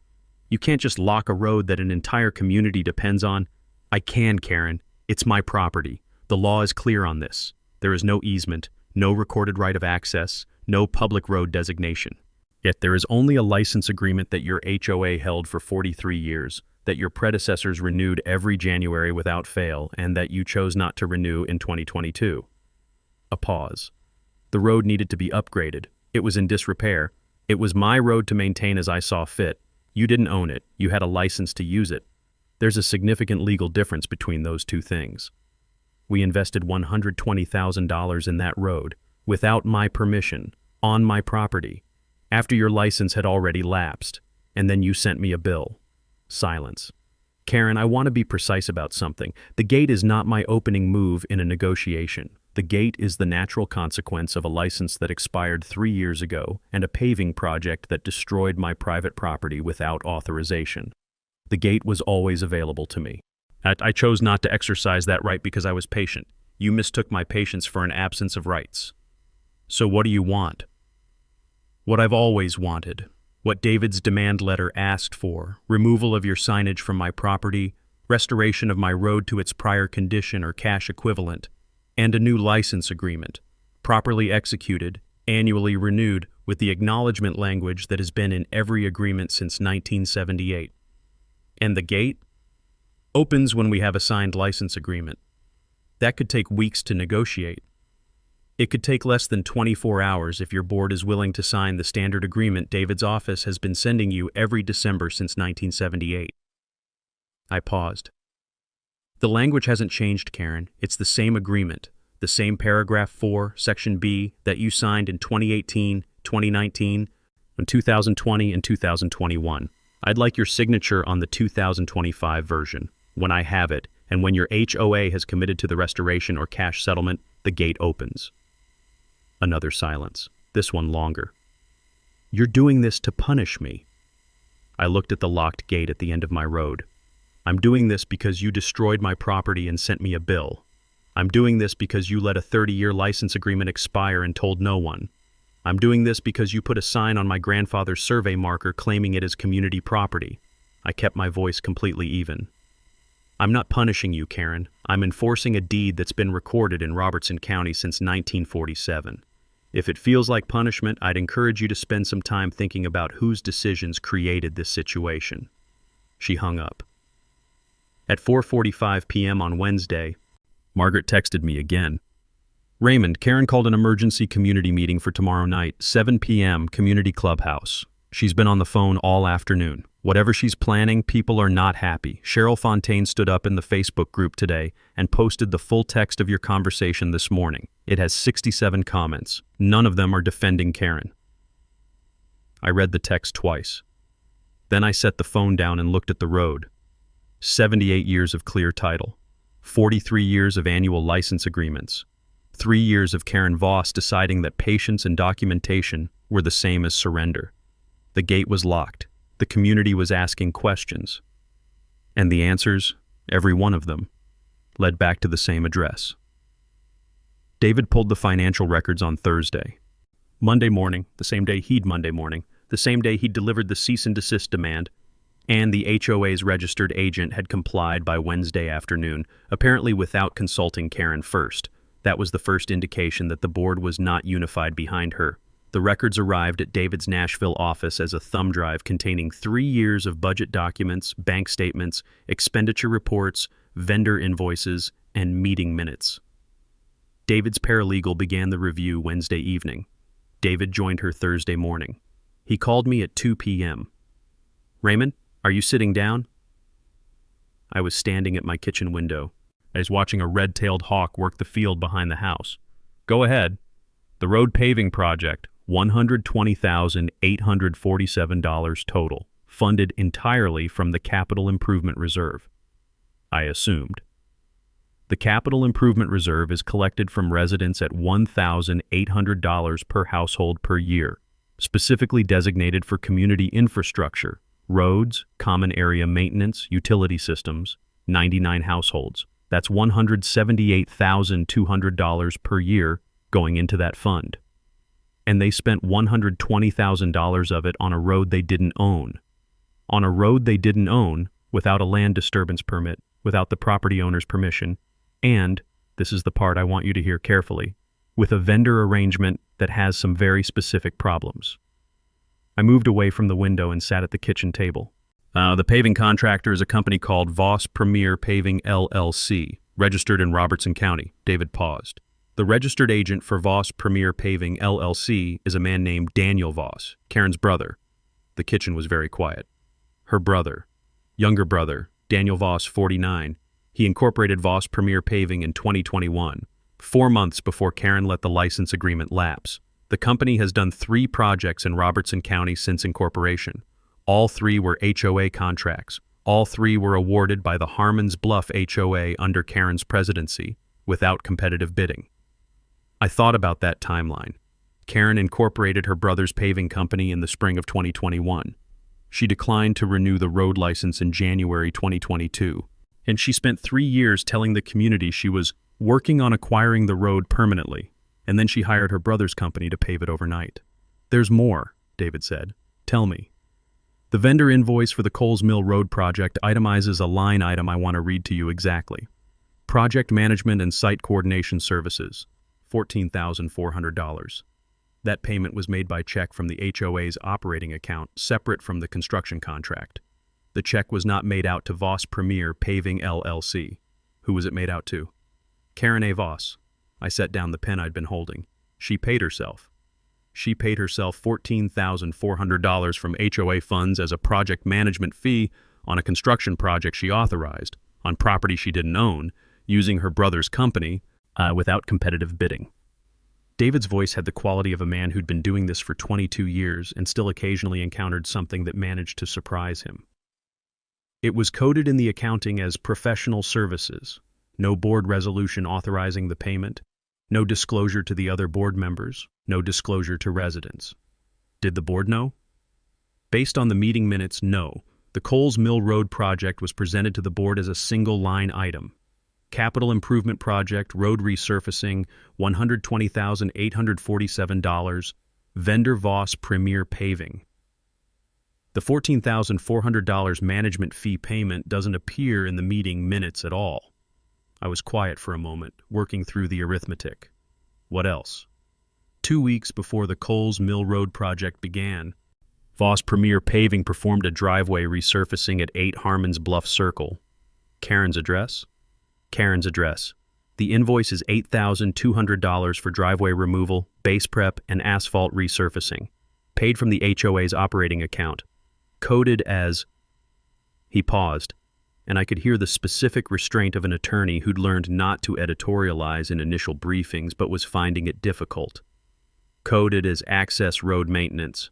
A: You can't just lock a road that an entire community depends on." "I can, Karen. It's my property. The law is clear on this. There is no easement, no recorded right of access, no public road designation. Yet there is only a license agreement that your HOA held for 43 years, that your predecessors renewed every January without fail, and that you chose not to renew in 2022. A pause. The road needed to be upgraded. It was in disrepair. It was my road to maintain as I saw fit. You didn't own it. You had a license to use it. There's a significant legal difference between those two things. We invested $120,000 in that road, without my permission, on my property, after your license had already lapsed, and then you sent me a bill." Silence. "Karen, I want to be precise about something. The gate is not my opening move in a negotiation. The gate is the natural consequence of a license that expired 3 years ago and a paving project that destroyed my private property without authorization. The gate was always available to me. I chose not to exercise that right because I was patient. You mistook my patience for an absence of rights. So what do you want?" "What I've always wanted. What David's demand letter asked for: removal of your signage from my property, restoration of my road to its prior condition or cash equivalent, and a new license agreement, properly executed, annually renewed, with the acknowledgement language that has been in every agreement since 1978. And the gate? Opens when we have a signed license agreement. That could take weeks to negotiate. It could take less than 24 hours if your board is willing to sign the standard agreement David's office has been sending you every December since 1978. I paused. "The language hasn't changed, Karen. It's the same agreement, the same paragraph 4, section B, that you signed in 2018, 2019, and 2020 and 2021. I'd like your signature on the 2025 version. When I have it, and when your HOA has committed to the restoration or cash settlement, the gate opens." Another silence, this one longer. "You're doing this to punish me." I looked at the locked gate at the end of my road. "I'm doing this because you destroyed my property and sent me a bill. I'm doing this because you let a 30-year license agreement expire and told no one. I'm doing this because you put a sign on my grandfather's survey marker claiming it as community property." I kept my voice completely even. "I'm not punishing you, Karen. I'm enforcing a deed that's been recorded in Robertson County since 1947. If it feels like punishment, I'd encourage you to spend some time thinking about whose decisions created this situation." She hung up. At 4:45 p.m. on Wednesday, Margaret texted me again. "Raymond, Karen called an emergency community meeting for tomorrow night, 7 p.m., Community Clubhouse. She's been on the phone all afternoon. Whatever she's planning, people are not happy. Cheryl Fontaine stood up in the Facebook group today and posted the full text of your conversation this morning. It has 67 comments. None of them are defending Karen." I read the text twice. Then I set the phone down and looked at the road. 78 years of clear title. 43 years of annual license agreements. 3 years of Karen Voss deciding that patience and documentation were the same as surrender. The gate was locked. The community was asking questions. And the answers, every one of them, led back to the same address. David pulled the financial records on Thursday. Monday morning, the same day he'd delivered the cease and desist demand, and the HOA's registered agent had complied by Wednesday afternoon, apparently without consulting Karen first. That was the first indication that the board was not unified behind her. The records arrived at David's Nashville office as a thumb drive containing 3 years of budget documents, bank statements, expenditure reports, vendor invoices, and meeting minutes. David's paralegal began the review Wednesday evening. David joined her Thursday morning. He called me at 2 p.m. "Raymond, are you sitting down?" I was standing at my kitchen window. I was watching a red-tailed hawk work the field behind the house. "Go ahead." "The road paving project, $120,847 total, funded entirely from the Capital Improvement Reserve." I assumed. The Capital Improvement Reserve is collected from residents at $1,800 per household per year, specifically designated for community infrastructure, roads, common area maintenance, utility systems, 99 households. That's $178,200 per year going into that fund. And they spent $120,000 of it on a road they didn't own. On a road they didn't own, without a land disturbance permit, without the property owner's permission, and, this is the part I want you to hear carefully, with a vendor arrangement that has some very specific problems. I moved away from the window and sat at the kitchen table. The paving contractor is a company called Voss Premier Paving LLC, registered in Robertson County. David paused. The registered agent for Voss Premier Paving LLC is a man named Daniel Voss, Karen's brother. The kitchen was very quiet. Her brother, younger brother, Daniel Voss, 49, he incorporated Voss Premier Paving in 2021, 4 months before Karen let the license agreement lapse. The company has done 3 projects in Robertson County since incorporation. All 3 were HOA contracts. All 3 were awarded by the Harmons Bluff HOA under Karen's presidency, without competitive bidding. I thought about that timeline. Karen incorporated her brother's paving company in the spring of 2021. She declined to renew the road license in January 2022, and she spent 3 years telling the community she was working on acquiring the road permanently, and then she hired her brother's company to pave it overnight. "There's more," David said. "Tell me." The vendor invoice for the Coles Mill Road project itemizes a line item I want to read to you exactly. Project Management and Site Coordination Services, $14,400. That payment was made by check from the HOA's operating account, separate from the construction contract. The check was not made out to Voss Premier Paving LLC. Who was it made out to? Karen A. Voss. I set down the pen I'd been holding. She paid herself. She paid herself $14,400 from HOA funds as a project management fee on a construction project she authorized, on property she didn't own, using her brother's company, without competitive bidding. David's voice had the quality of a man who'd been doing this for 22 years and still occasionally encountered something that managed to surprise him. It was coded in the accounting as professional services, no board resolution authorizing the payment, no disclosure to the other board members, no disclosure to residents. Did the board know? Based on the meeting minutes, no. The Coles Mill Road project was presented to the board as a single line item. Capital Improvement Project, road resurfacing, $120,847, vendor Voss Premier Paving. The $14,400 management fee payment doesn't appear in the meeting minutes at all. I was quiet for a moment, working through the arithmetic. What else? 2 weeks before the Coles Mill Road project began, Voss Premier Paving performed a driveway resurfacing at 8 Harmons Bluff Circle. Karen's address? Karen's address. The invoice is $8,200 for driveway removal, base prep, and asphalt resurfacing, paid from the HOA's operating account. Coded as... He paused, and I could hear the specific restraint of an attorney who'd learned not to editorialize in initial briefings but was finding it difficult. Coded as access road maintenance.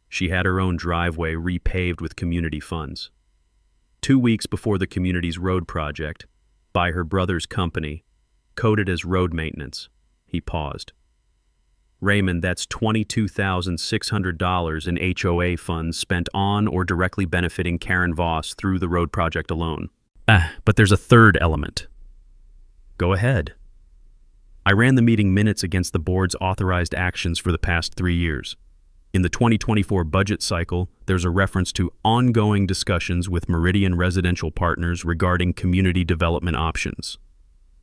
A: She had her own driveway repaved with community funds. 2 weeks before the community's road project, by her brother's company, coded as road maintenance. He paused. Raymond, that's $22,600 in HOA funds spent on or directly benefiting Karen Voss through the road project alone. But there's a third element. Go ahead. I ran the meeting minutes against the board's authorized actions for the past 3 years. In the 2024 budget cycle, there's a reference to ongoing discussions with Meridian Residential Partners regarding community development options.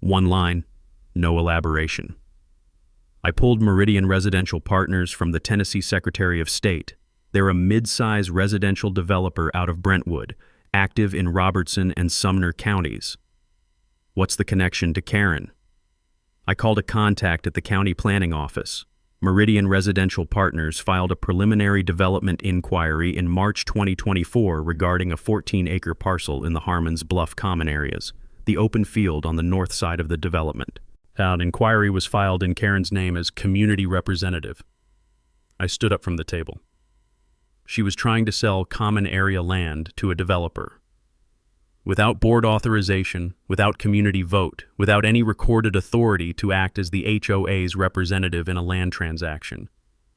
A: One line, no elaboration. I pulled Meridian Residential Partners from the Tennessee Secretary of State. They're a mid-size residential developer out of Brentwood, active in Robertson and Sumner counties. What's the connection to Karen? I called a contact at the county planning office. Meridian Residential Partners filed a preliminary development inquiry in March 2024 regarding a 14-acre parcel in the Harmon's Bluff Common areas, the open field on the north side of the development. An inquiry was filed in Karen's name as community representative. I stood up from the table. She was trying to sell common area land to a developer. Without board authorization, without community vote, without any recorded authority to act as the HOA's representative in a land transaction.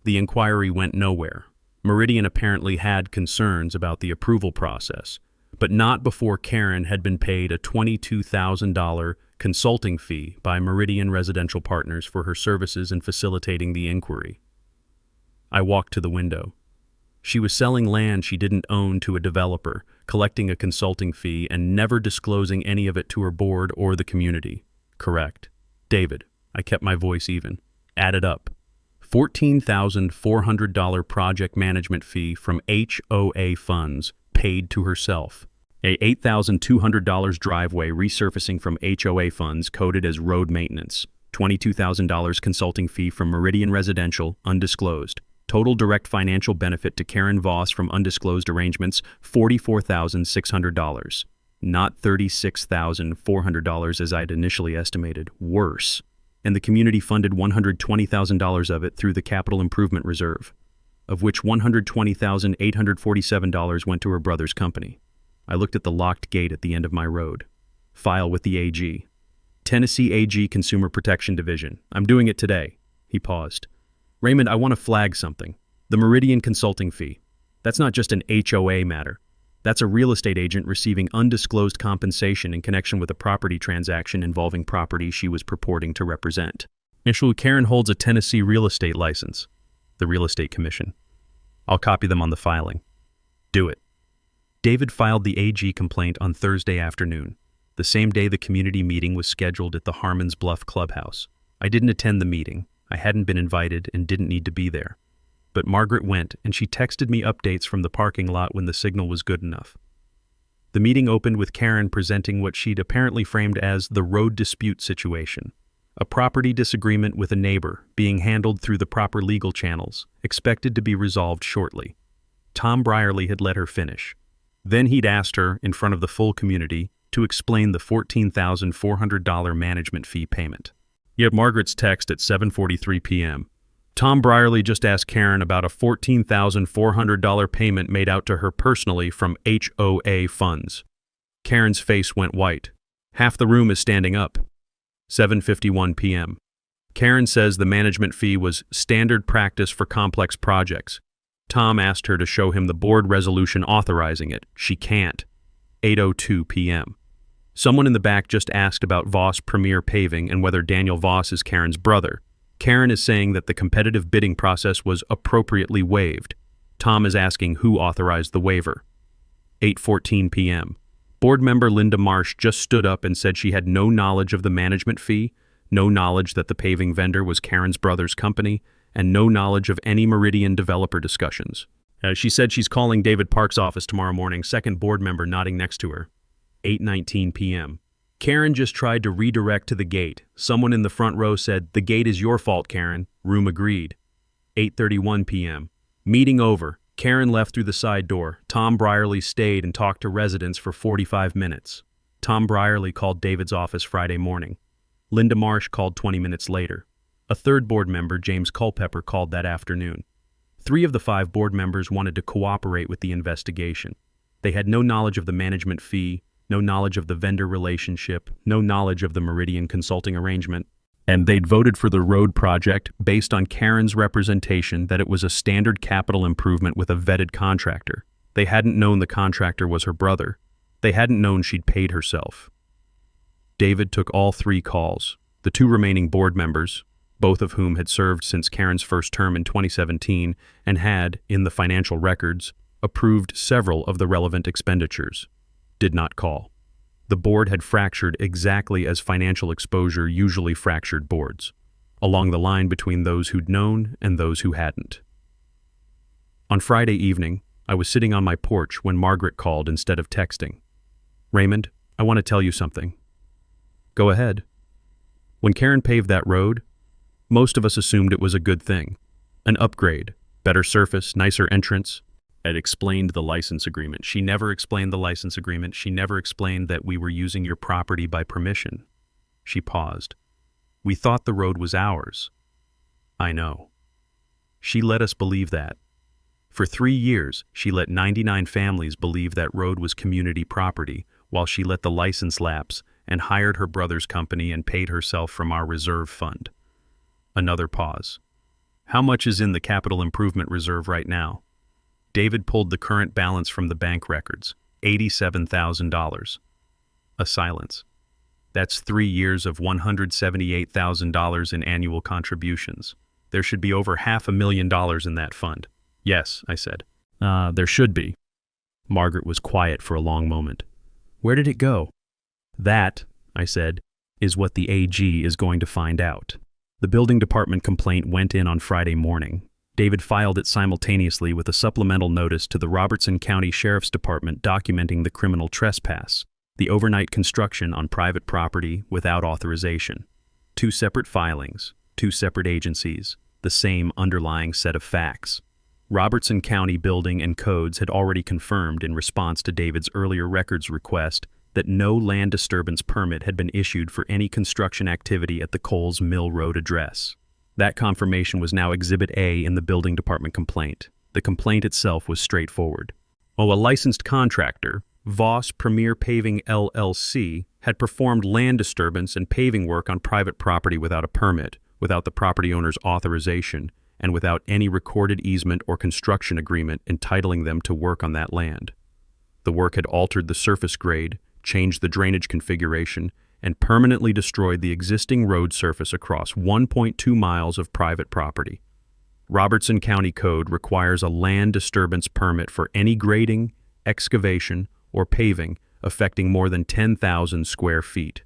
A: The inquiry went nowhere. Meridian apparently had concerns about the approval process, but not before Karen had been paid a $22,000 consulting fee by Meridian Residential Partners for her services in facilitating the inquiry. I walked to the window. She was selling land she didn't own to a developer, collecting a consulting fee and never disclosing any of it to her board or the community. Correct. David, I kept my voice even. Added up. $14,400 project management fee from HOA funds paid to herself. A $8,200 driveway resurfacing from HOA funds coded as road maintenance. $22,000 consulting fee from Meridian Residential, undisclosed. Total direct financial benefit to Karen Voss from undisclosed arrangements, $44,600. Not $36,400 as I'd initially estimated. Worse. And the community funded $120,000 of it through the Capital Improvement Reserve, of which $120,847 went to her brother's company. I looked at the locked gate at the end of my road. File with the AG. Tennessee AG Consumer Protection Division. I'm doing it today. He paused. Raymond, I want to flag something. The Meridian consulting fee. That's not just an HOA matter. That's a real estate agent receiving undisclosed compensation in connection with a property transaction involving property she was purporting to represent. Initially, Karen holds a Tennessee real estate license, the Real Estate Commission. I'll copy them on the filing. Do it. David filed the AG complaint on Thursday afternoon, the same day the community meeting was scheduled at the Harmon's Bluff Clubhouse. I didn't attend the meeting. I hadn't been invited and didn't need to be there. But Margaret went, and she texted me updates from the parking lot when the signal was good enough. The meeting opened with Karen presenting what she'd apparently framed as the road dispute situation, a property disagreement with a neighbor being handled through the proper legal channels, expected to be resolved shortly. Tom Brierly had let her finish. Then he'd asked her, in front of the full community, to explain the $14,400 management fee payment. He had Margaret's text at 7:43 p.m. Tom Brierly just asked Karen about a $14,400 payment made out to her personally from HOA funds. Karen's face went white. Half the room is standing up. 7:51 p.m. Karen says the management fee was standard practice for complex projects. Tom asked her to show him the board resolution authorizing it. She can't. 8:02 p.m. Someone in the back just asked about Voss Premier Paving and whether Daniel Voss is Karen's brother. Karen is saying that the competitive bidding process was appropriately waived. Tom is asking who authorized the waiver. 8:14 p.m. Board member Linda Marsh just stood up and said she had no knowledge of the management fee, no knowledge that the paving vendor was Karen's brother's company, and no knowledge of any Meridian developer discussions. She said she's calling David Park's office tomorrow morning, second board member nodding next to her. 8:19 p.m. Karen just tried to redirect to the gate. Someone in the front row said, "The gate is your fault, Karen." Room agreed. 8:31 p.m. Meeting over. Karen left through the side door. Tom Brierly stayed and talked to residents for 45 minutes. Tom Brierly called David's office Friday morning. Linda Marsh called 20 minutes later. A third board member, James Culpepper, called that afternoon. 3 of the 5 board members wanted to cooperate with the investigation. They had no knowledge of the management fee, no knowledge of the vendor relationship, no knowledge of the Meridian consulting arrangement. And they'd voted for the road project based on Karen's representation that it was a standard capital improvement with a vetted contractor. They hadn't known the contractor was her brother. They hadn't known she'd paid herself. David took all 3 calls. The 2 remaining board members, both of whom had served since Karen's first term in 2017 and had, in the financial records, approved several of the relevant expenditures, did not call. The board had fractured exactly as financial exposure usually fractured boards, along the line between those who'd known and those who hadn't. On Friday evening, I was sitting on my porch when Margaret called instead of texting. "Raymond, I want to tell you something." "Go ahead." "When Karen paved that road, most of us assumed it was a good thing. An upgrade, better surface, nicer entrance." It explained the license agreement. She never explained the license agreement. She never explained that we were using your property by permission. She paused. "We thought the road was ours." "I know." She let us believe that. For 3 years, she let 99 families believe that road was community property, while she let the license lapse and hired her brother's company and paid herself from our reserve fund. Another pause. "How much is in the capital improvement reserve right now?" David pulled the current balance from the bank records, $87,000. A silence. "That's 3 years of $178,000 in annual contributions. There should be over $500,000 in that fund." "Yes," I said. There should be." Margaret was quiet for a long moment. "Where did it go?" "That," I said, "is what the AG is going to find out." The building department complaint went in on Friday morning. David filed it simultaneously with a supplemental notice to the Robertson County Sheriff's Department documenting the criminal trespass, the overnight construction on private property without authorization. 2 separate filings, 2 separate agencies, the same underlying set of facts. Robertson County Building and Codes had already confirmed in response to David's earlier records request that no land disturbance permit had been issued for any construction activity at the Coles Mill Road address. That confirmation was now Exhibit A in the building department complaint. The complaint itself was straightforward. A licensed contractor, Voss Premier Paving LLC, had performed land disturbance and paving work on private property without a permit, without the property owner's authorization, and without any recorded easement or construction agreement entitling them to work on that land. The work had altered the surface grade, changed the drainage configuration, and permanently destroyed the existing road surface across 1.2 miles of private property. Robertson County Code requires a land disturbance permit for any grading, excavation, or paving affecting more than 10,000 square feet.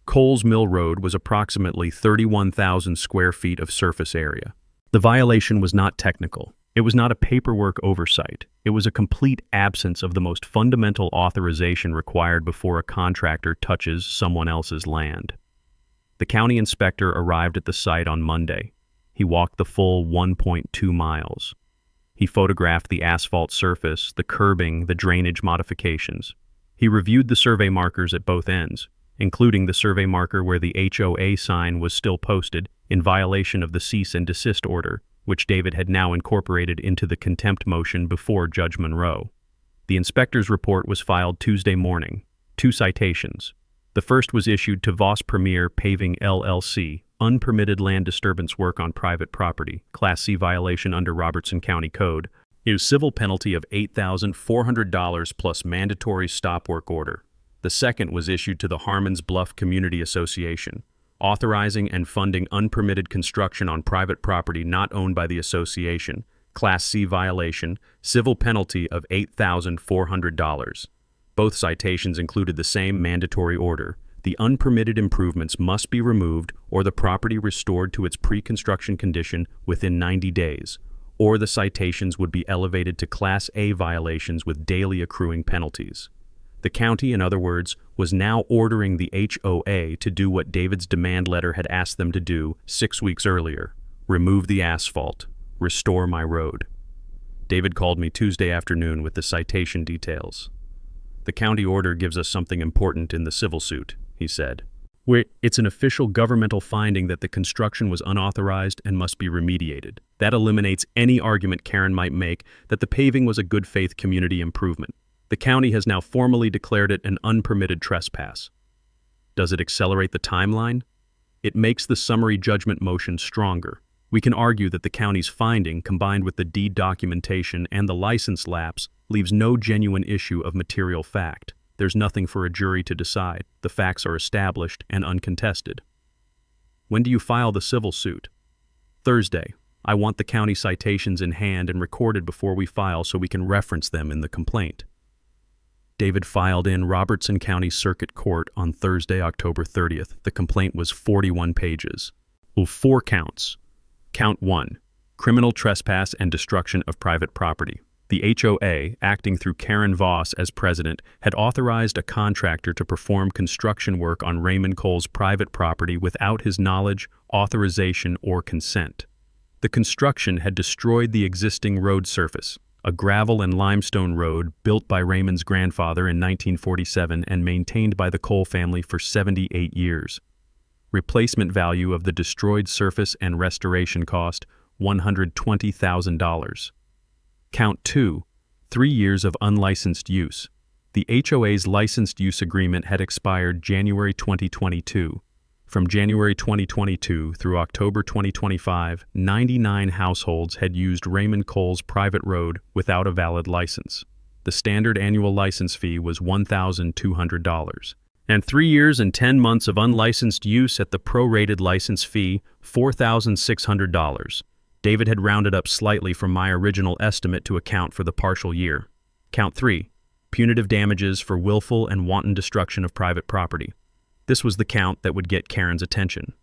A: Coles Mill Road was approximately 31,000 square feet of surface area. The violation was not technical. It was not a paperwork oversight. It was a complete absence of the most fundamental authorization required before a contractor touches someone else's land. The county inspector arrived at the site on Monday. He walked the full 1.2 miles. He photographed the asphalt surface, the curbing, the drainage modifications. He reviewed the survey markers at both ends, including the survey marker where the HOA sign was still posted in violation of the cease and desist order, which David had now incorporated into the contempt motion before Judge Monroe. The inspector's report was filed Tuesday morning. 2 citations. The first was issued to Voss Premier Paving LLC, unpermitted land disturbance work on private property, Class C violation under Robertson County Code. It was civil penalty of $8,400 plus mandatory stop work order. The second was issued to the Harmons Bluff Community Association, authorizing and funding unpermitted construction on private property not owned by the association, Class C violation, civil penalty of $8,400. Both citations included the same mandatory order. The unpermitted improvements must be removed or the property restored to its pre-construction condition within 90 days, or the citations would be elevated to Class A violations with daily accruing penalties. The county, in other words, was now ordering the HOA to do what David's demand letter had asked them to do 6 weeks earlier: remove the asphalt, restore my road. David called me Tuesday afternoon with the citation details. "The county order gives us something important in the civil suit," he said. "It's an official governmental finding that the construction was unauthorized and must be remediated. That eliminates any argument Karen might make that the paving was a good faith community improvement. The county has now formally declared it an unpermitted trespass. Does it accelerate the timeline? It makes the summary judgment motion stronger. We can argue that the county's finding, combined with the deed documentation and the license lapse, leaves no genuine issue of material fact. There's nothing for a jury to decide. The facts are established and uncontested. When do you file the civil suit? Thursday. I want the county citations in hand and recorded before we file so we can reference them in the complaint. David filed in Robertson County Circuit Court on Thursday, October 30th. The complaint was 41 pages. 4 counts. Count 1, criminal trespass and destruction of private property. The HOA, acting through Karen Voss as president, had authorized a contractor to perform construction work on Raymond Cole's private property without his knowledge, authorization, or consent. The construction had destroyed the existing road surface, a gravel and limestone road built by Raymond's grandfather in 1947 and maintained by the Cole family for 78 years. Replacement value of the destroyed surface and restoration cost, $120,000. Count 2, 3 years of unlicensed use. The HOA's licensed use agreement had expired January 2022. From January 2022 through October 2025, 99 households had used Raymond Cole's private road without a valid license. The standard annual license fee was $1,200. And 3 years and 10 months of unlicensed use at the prorated license fee, $4,600. David had rounded up slightly from my original estimate to account for the partial year. Count 3, punitive damages for willful and wanton destruction of private property. This was the count that would get Karen's attention.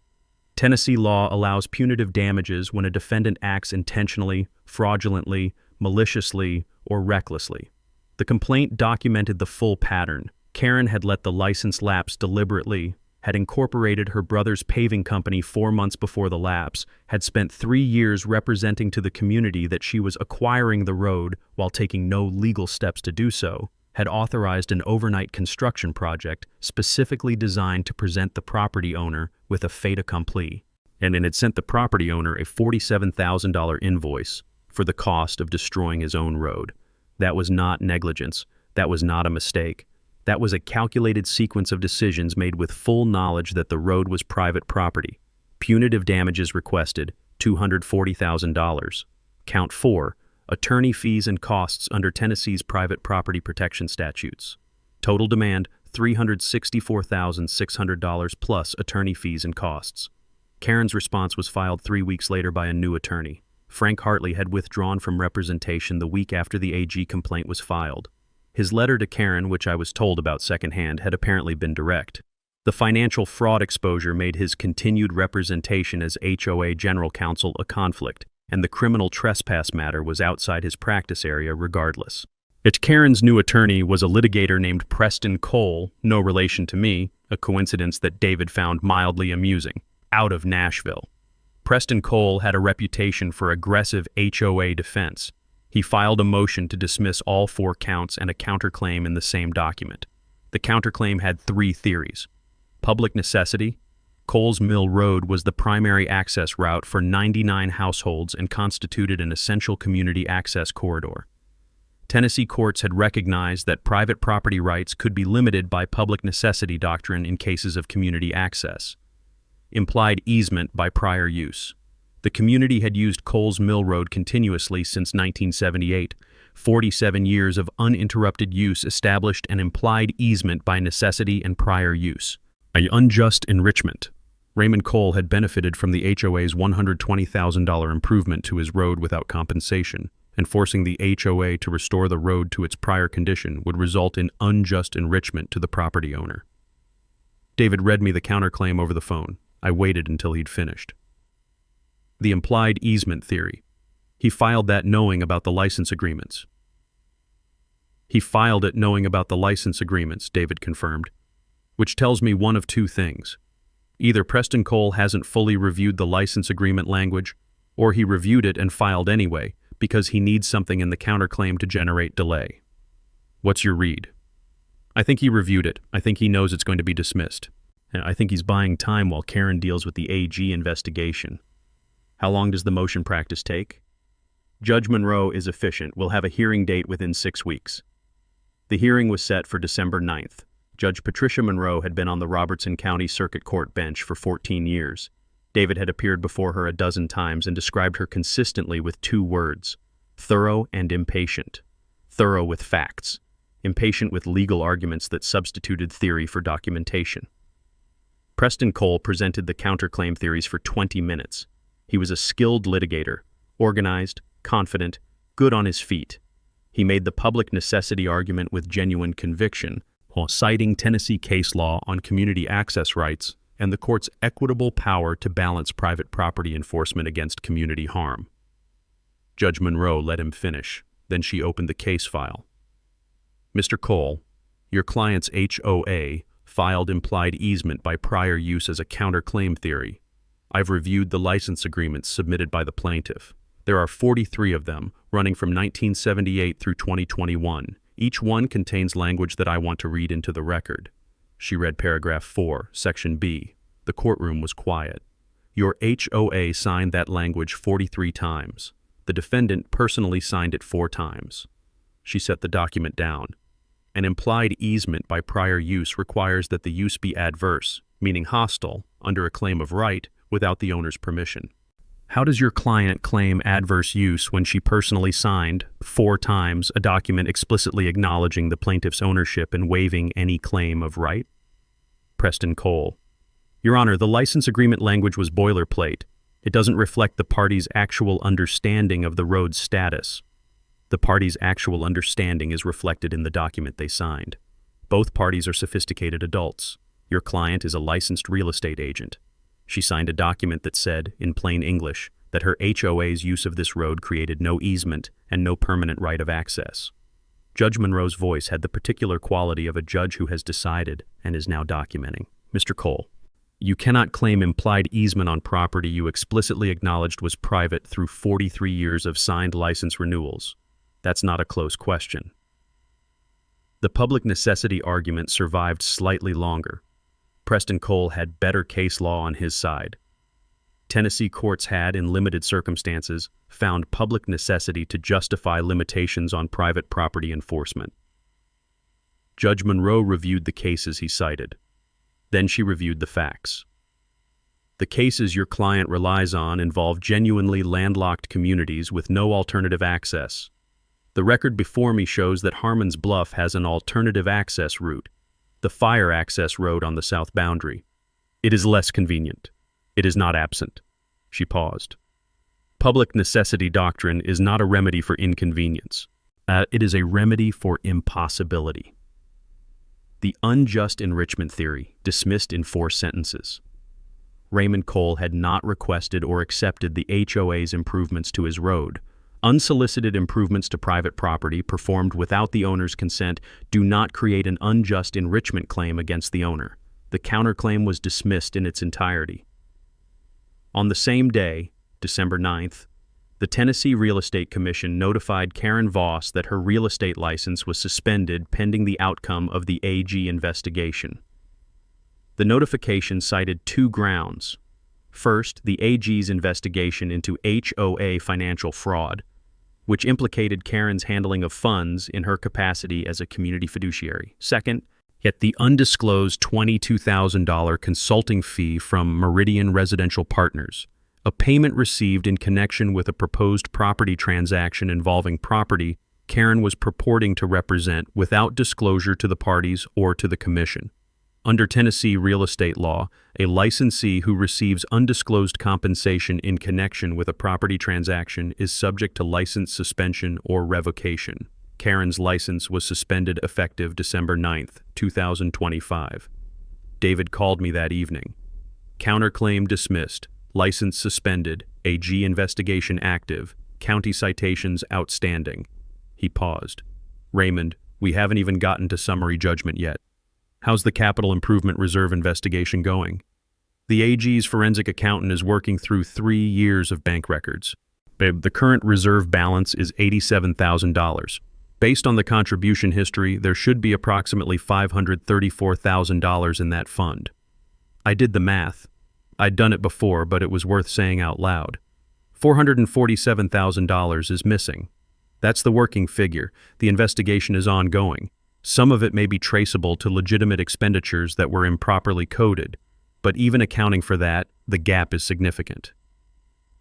A: Tennessee law allows punitive damages when a defendant acts intentionally, fraudulently, maliciously, or recklessly. The complaint documented the full pattern. Karen had let the license lapse deliberately, had incorporated her brother's paving company 4 months before the lapse, had spent 3 years representing to the community that she was acquiring the road while taking no legal steps to do so, had authorized an overnight construction project specifically designed to present the property owner with a fait accompli, and it had sent the property owner a $47,000 invoice for the cost of destroying his own road. That was not negligence. That was not a mistake. That was a calculated sequence of decisions made with full knowledge that the road was private property. Punitive damages requested, $240,000. Count 4, attorney fees and costs under Tennessee's private property protection statutes. Total demand, $364,600 plus attorney fees and costs. Karen's response was filed 3 weeks later by a new attorney. Frank Hartley had withdrawn from representation the week after the AG complaint was filed. His letter to Karen, which I was told about secondhand, had apparently been direct. The financial fraud exposure made his continued representation as HOA General Counsel a conflict, and the criminal trespass matter was outside his practice area regardless. Karen's new attorney was a litigator named Preston Cole, no relation to me, a coincidence that David found mildly amusing, out of Nashville. Preston Cole had a reputation for aggressive HOA defense. He filed a motion to dismiss all 4 counts and a counterclaim in the same document. The counterclaim had 3 theories. Public necessity. Coles Mill Road was the primary access route for 99 households and constituted an essential community access corridor. Tennessee courts had recognized that private property rights could be limited by public necessity doctrine in cases of community access. Implied easement by prior use. The community had used Coles Mill Road continuously since 1978. 47 years of uninterrupted use established an implied easement by necessity and prior use. An unjust enrichment. Raymond Cole had benefited from the HOA's $120,000 improvement to his road without compensation, and forcing the HOA to restore the road to its prior condition would result in unjust enrichment to the property owner. David read me the counterclaim over the phone. I waited until he'd finished. The implied easement theory. He filed that knowing about the license agreements. David confirmed, which tells me one of 2 things. Either Preston Cole hasn't fully reviewed the license agreement language, or he reviewed it and filed anyway because he needs something in the counterclaim to generate delay. What's your read? I think he reviewed it. I think he knows it's going to be dismissed. I think he's buying time while Karen deals with the AG investigation. How long does the motion practice take? Judge Monroe is efficient. We'll have a hearing date within 6 weeks. The hearing was set for December 9th. Judge Patricia Monroe had been on the Robertson County Circuit Court bench for 14 years. David had appeared before her a dozen times and described her consistently with two words: thorough and impatient. Thorough with facts, impatient with legal arguments that substituted theory for documentation. Preston Cole presented the counterclaim theories for 20 minutes. He was a skilled litigator, organized, confident, good on his feet. He made the public necessity argument with genuine conviction, while citing Tennessee case law on community access rights and the court's equitable power to balance private property enforcement against community harm. Judge Monroe let him finish. Then she opened the case file. Mr. Cole, your client's HOA filed implied easement by prior use as a counterclaim theory. I've reviewed the license agreements submitted by the plaintiff. There are 43 of them, running from 1978 through 2021. Each one contains language that I want to read into the record. She read paragraph 4, section B. The courtroom was quiet. Your HOA signed that language 43 times. The defendant personally signed it 4 times. She set the document down. An implied easement by prior use requires that the use be adverse, meaning hostile, under a claim of right, without the owner's permission. How does your client claim adverse use when she personally signed 4 times a document explicitly acknowledging the plaintiff's ownership and waiving any claim of right? Preston Cole: Your Honor, the license agreement language was boilerplate. It doesn't reflect the parties' actual understanding of the road's status. The parties' actual understanding is reflected in the document they signed. Both parties are sophisticated adults. Your client is a licensed real estate agent. She signed a document that said, in plain English, that her HOA's use of this road created no easement and no permanent right of access. Judge Monroe's voice had the particular quality of a judge who has decided and is now documenting. Mr. Cole, you cannot claim implied easement on property you explicitly acknowledged was private through 43 years of signed license renewals. That's not a close question. The public necessity argument survived slightly longer. Preston Cole had better case law on his side. Tennessee courts had, in limited circumstances, found public necessity to justify limitations on private property enforcement. Judge Monroe reviewed the cases he cited. Then she reviewed the facts. The cases your client relies on involve genuinely landlocked communities with no alternative access. The record before me shows that Harmon's Bluff has an alternative access route, the fire access road on the south boundary. It is less convenient. It is not absent. She paused. Public necessity doctrine is not a remedy for inconvenience. It is a remedy for impossibility. The unjust enrichment theory, dismissed in 4 sentences. Raymond Cole had not requested or accepted the HOA's improvements to his road. Unsolicited improvements to private property performed without the owner's consent do not create an unjust enrichment claim against the owner. The counterclaim was dismissed in its entirety. On the same day, December 9th, the Tennessee Real Estate Commission notified Karen Voss that her real estate license was suspended pending the outcome of the AG investigation. The notification cited 2 grounds. First, the AG's investigation into HOA financial fraud, which implicated Karen's handling of funds in her capacity as a community fiduciary. Second, yet the undisclosed $22,000 consulting fee from Meridian Residential Partners, a payment received in connection with a proposed property transaction involving property Karen was purporting to represent without disclosure to the parties or to the commission. Under Tennessee real estate law, a licensee who receives undisclosed compensation in connection with a property transaction is subject to license suspension or revocation. Karen's license was suspended effective December 9th, 2025. David called me that evening. Counterclaim dismissed, license suspended, AG investigation active, county citations outstanding. He paused. Raymond, we haven't even gotten to summary judgment yet. How's the Capital Improvement Reserve investigation going? The AG's forensic accountant is working through 3 years of bank records. The current reserve balance is $87,000. Based on the contribution history, there should be approximately $534,000 in that fund. I did the math. I'd done it before, but it was worth saying out loud. $447,000 is missing. That's the working figure. The investigation is ongoing. Some of it may be traceable to legitimate expenditures that were improperly coded, but even accounting for that, the gap is significant.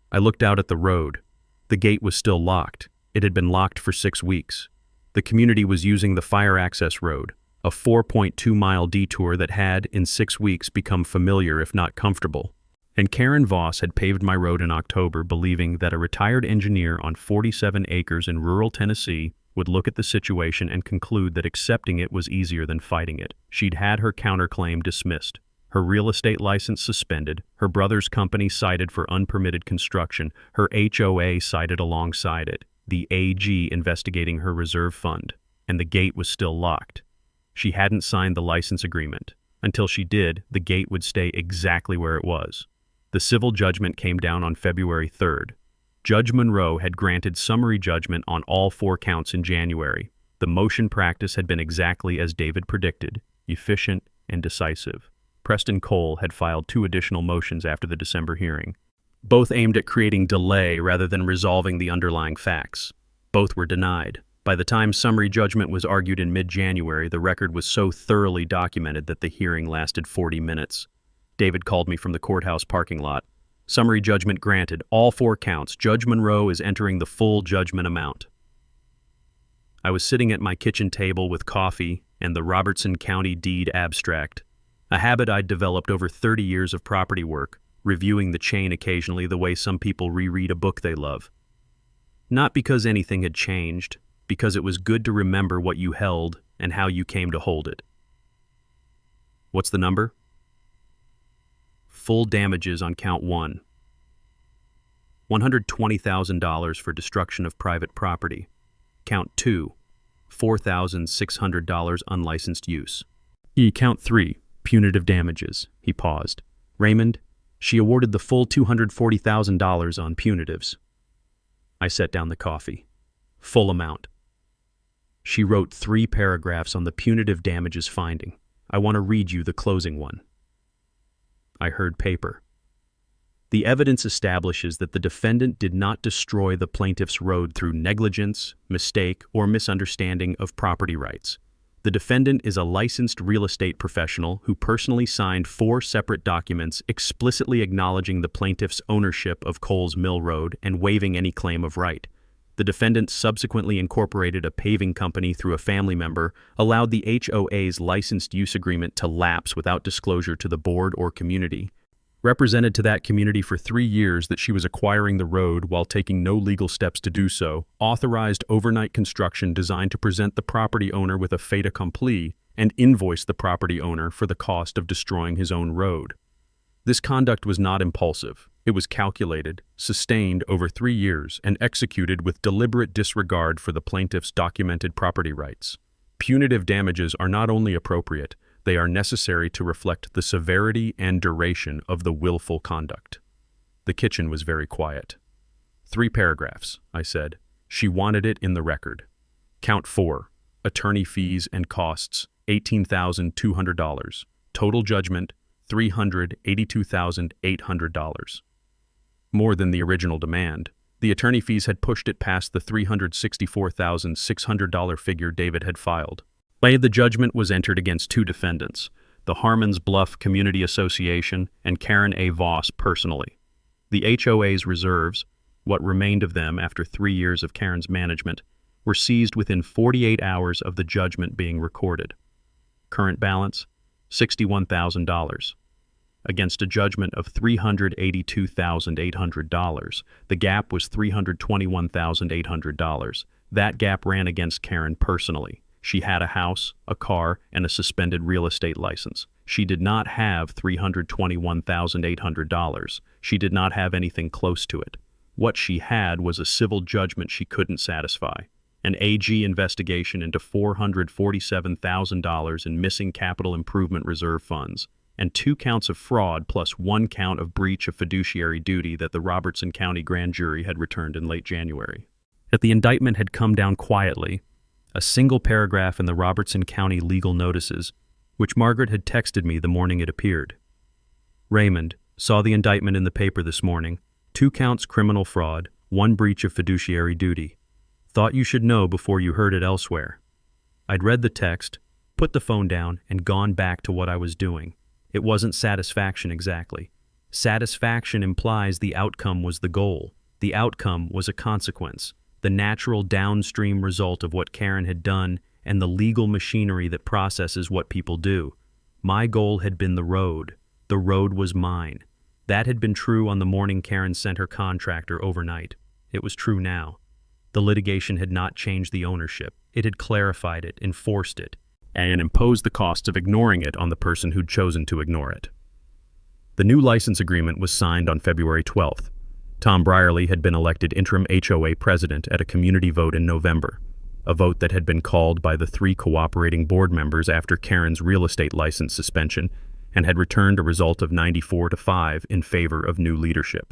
A: I looked out at the road. The gate was still locked. It had been locked for 6 weeks. The community was using the fire access road, a 4.2-mile detour that had, in 6 weeks, become familiar if not comfortable. And Karen Voss had paved my road in October, believing that a retired engineer on 47 acres in rural Tennessee would look at the situation and conclude that accepting it was easier than fighting it. She'd had her counterclaim dismissed, her real estate license suspended, her brother's company cited for unpermitted construction, her HOA cited alongside it, the AG investigating her reserve fund, and the gate was still locked. She hadn't signed the license agreement. Until she did, the gate would stay exactly where it was. The civil judgment came down on February 3rd. Judge Monroe had granted summary judgment on all 4 counts in January. The motion practice had been exactly as David predicted, efficient and decisive. Preston Cole had filed 2 additional motions after the December hearing, both aimed at creating delay rather than resolving the underlying facts. Both were denied. By the time summary judgment was argued in mid-January, the record was so thoroughly documented that the hearing lasted 40 minutes. David called me from the courthouse parking lot. Summary judgment granted, all 4 counts. Judge Monroe is entering the full judgment amount. I was sitting at my kitchen table with coffee and the Robertson County deed abstract, a habit I'd developed over 30 years of property work, reviewing the chain occasionally the way some people reread a book they love. Not because anything had changed, because it was good to remember what you held and how you came to hold it. What's the number? Full damages on count 1. $120,000 for destruction of private property. Count 2. $4,600 unlicensed use. Count 3. Punitive damages. He paused. Raymond, she awarded the full $240,000 on punitives. I set down the coffee. Full amount. She wrote 3 paragraphs on the punitive damages finding. I want to read you the closing one. I heard paper. The evidence establishes that the defendant did not destroy the plaintiff's road through negligence, mistake, or misunderstanding of property rights. The defendant is a licensed real estate professional who personally signed 4 separate documents explicitly acknowledging the plaintiff's ownership of Coles Mill Road and waiving any claim of right. The defendant subsequently incorporated a paving company through a family member, allowed the HOA's licensed use agreement to lapse without disclosure to the board or community, represented to that community for 3 years that she was acquiring the road while taking no legal steps to do so, authorized overnight construction designed to present the property owner with a fait accompli, and invoiced the property owner for the cost of destroying his own road. This conduct was not impulsive. It was calculated, sustained over 3 years, and executed with deliberate disregard for the plaintiff's documented property rights. Punitive damages are not only appropriate, they are necessary to reflect the severity and duration of the willful conduct. The kitchen was very quiet. 3 paragraphs, I said. She wanted it in the record. Count 4. Attorney fees and costs, $18,200. Total judgment, $382,800. More than the original demand. The attorney fees had pushed it past the $364,600 figure David had filed. The judgment was entered against 2 defendants, the Harmons Bluff Community Association and Karen A. Voss personally. The HOA's reserves, what remained of them after 3 years of Karen's management, were seized within 48 hours of the judgment being recorded. Current balance, $61,000. Against a judgment of $382,800, the gap was $321,800. That gap ran against Karen personally. She had a house, a car, and a suspended real estate license. She did not have $321,800. She did not have anything close to it. What she had was a civil judgment she couldn't satisfy, an AG investigation into $447,000 in missing capital improvement reserve funds, and 2 counts of fraud plus 1 count of breach of fiduciary duty that the Robertson County grand jury had returned in late January. That the indictment had come down quietly, a single paragraph in the Robertson County legal notices, which Margaret had texted me the morning it appeared. Raymond, saw the indictment in the paper this morning, 2 counts criminal fraud, 1 breach of fiduciary duty. Thought you should know before you heard it elsewhere. I'd read the text, put the phone down and gone back to what I was doing. It wasn't satisfaction exactly. Satisfaction implies the outcome was the goal. The outcome was a consequence, the natural downstream result of what Karen had done and the legal machinery that processes what people do. My goal had been the road. The road was mine. That had been true on the morning Karen sent her contractor overnight. It was true now. The litigation had not changed the ownership. It had clarified it, enforced it, and imposed the costs of ignoring it on the person who'd chosen to ignore it. The new license agreement was signed on February 12th. Tom Brierly had been elected interim HOA president at a community vote in November, a vote that had been called by the 3 cooperating board members after Karen's real estate license suspension and had returned a result of 94-5 in favor of new leadership.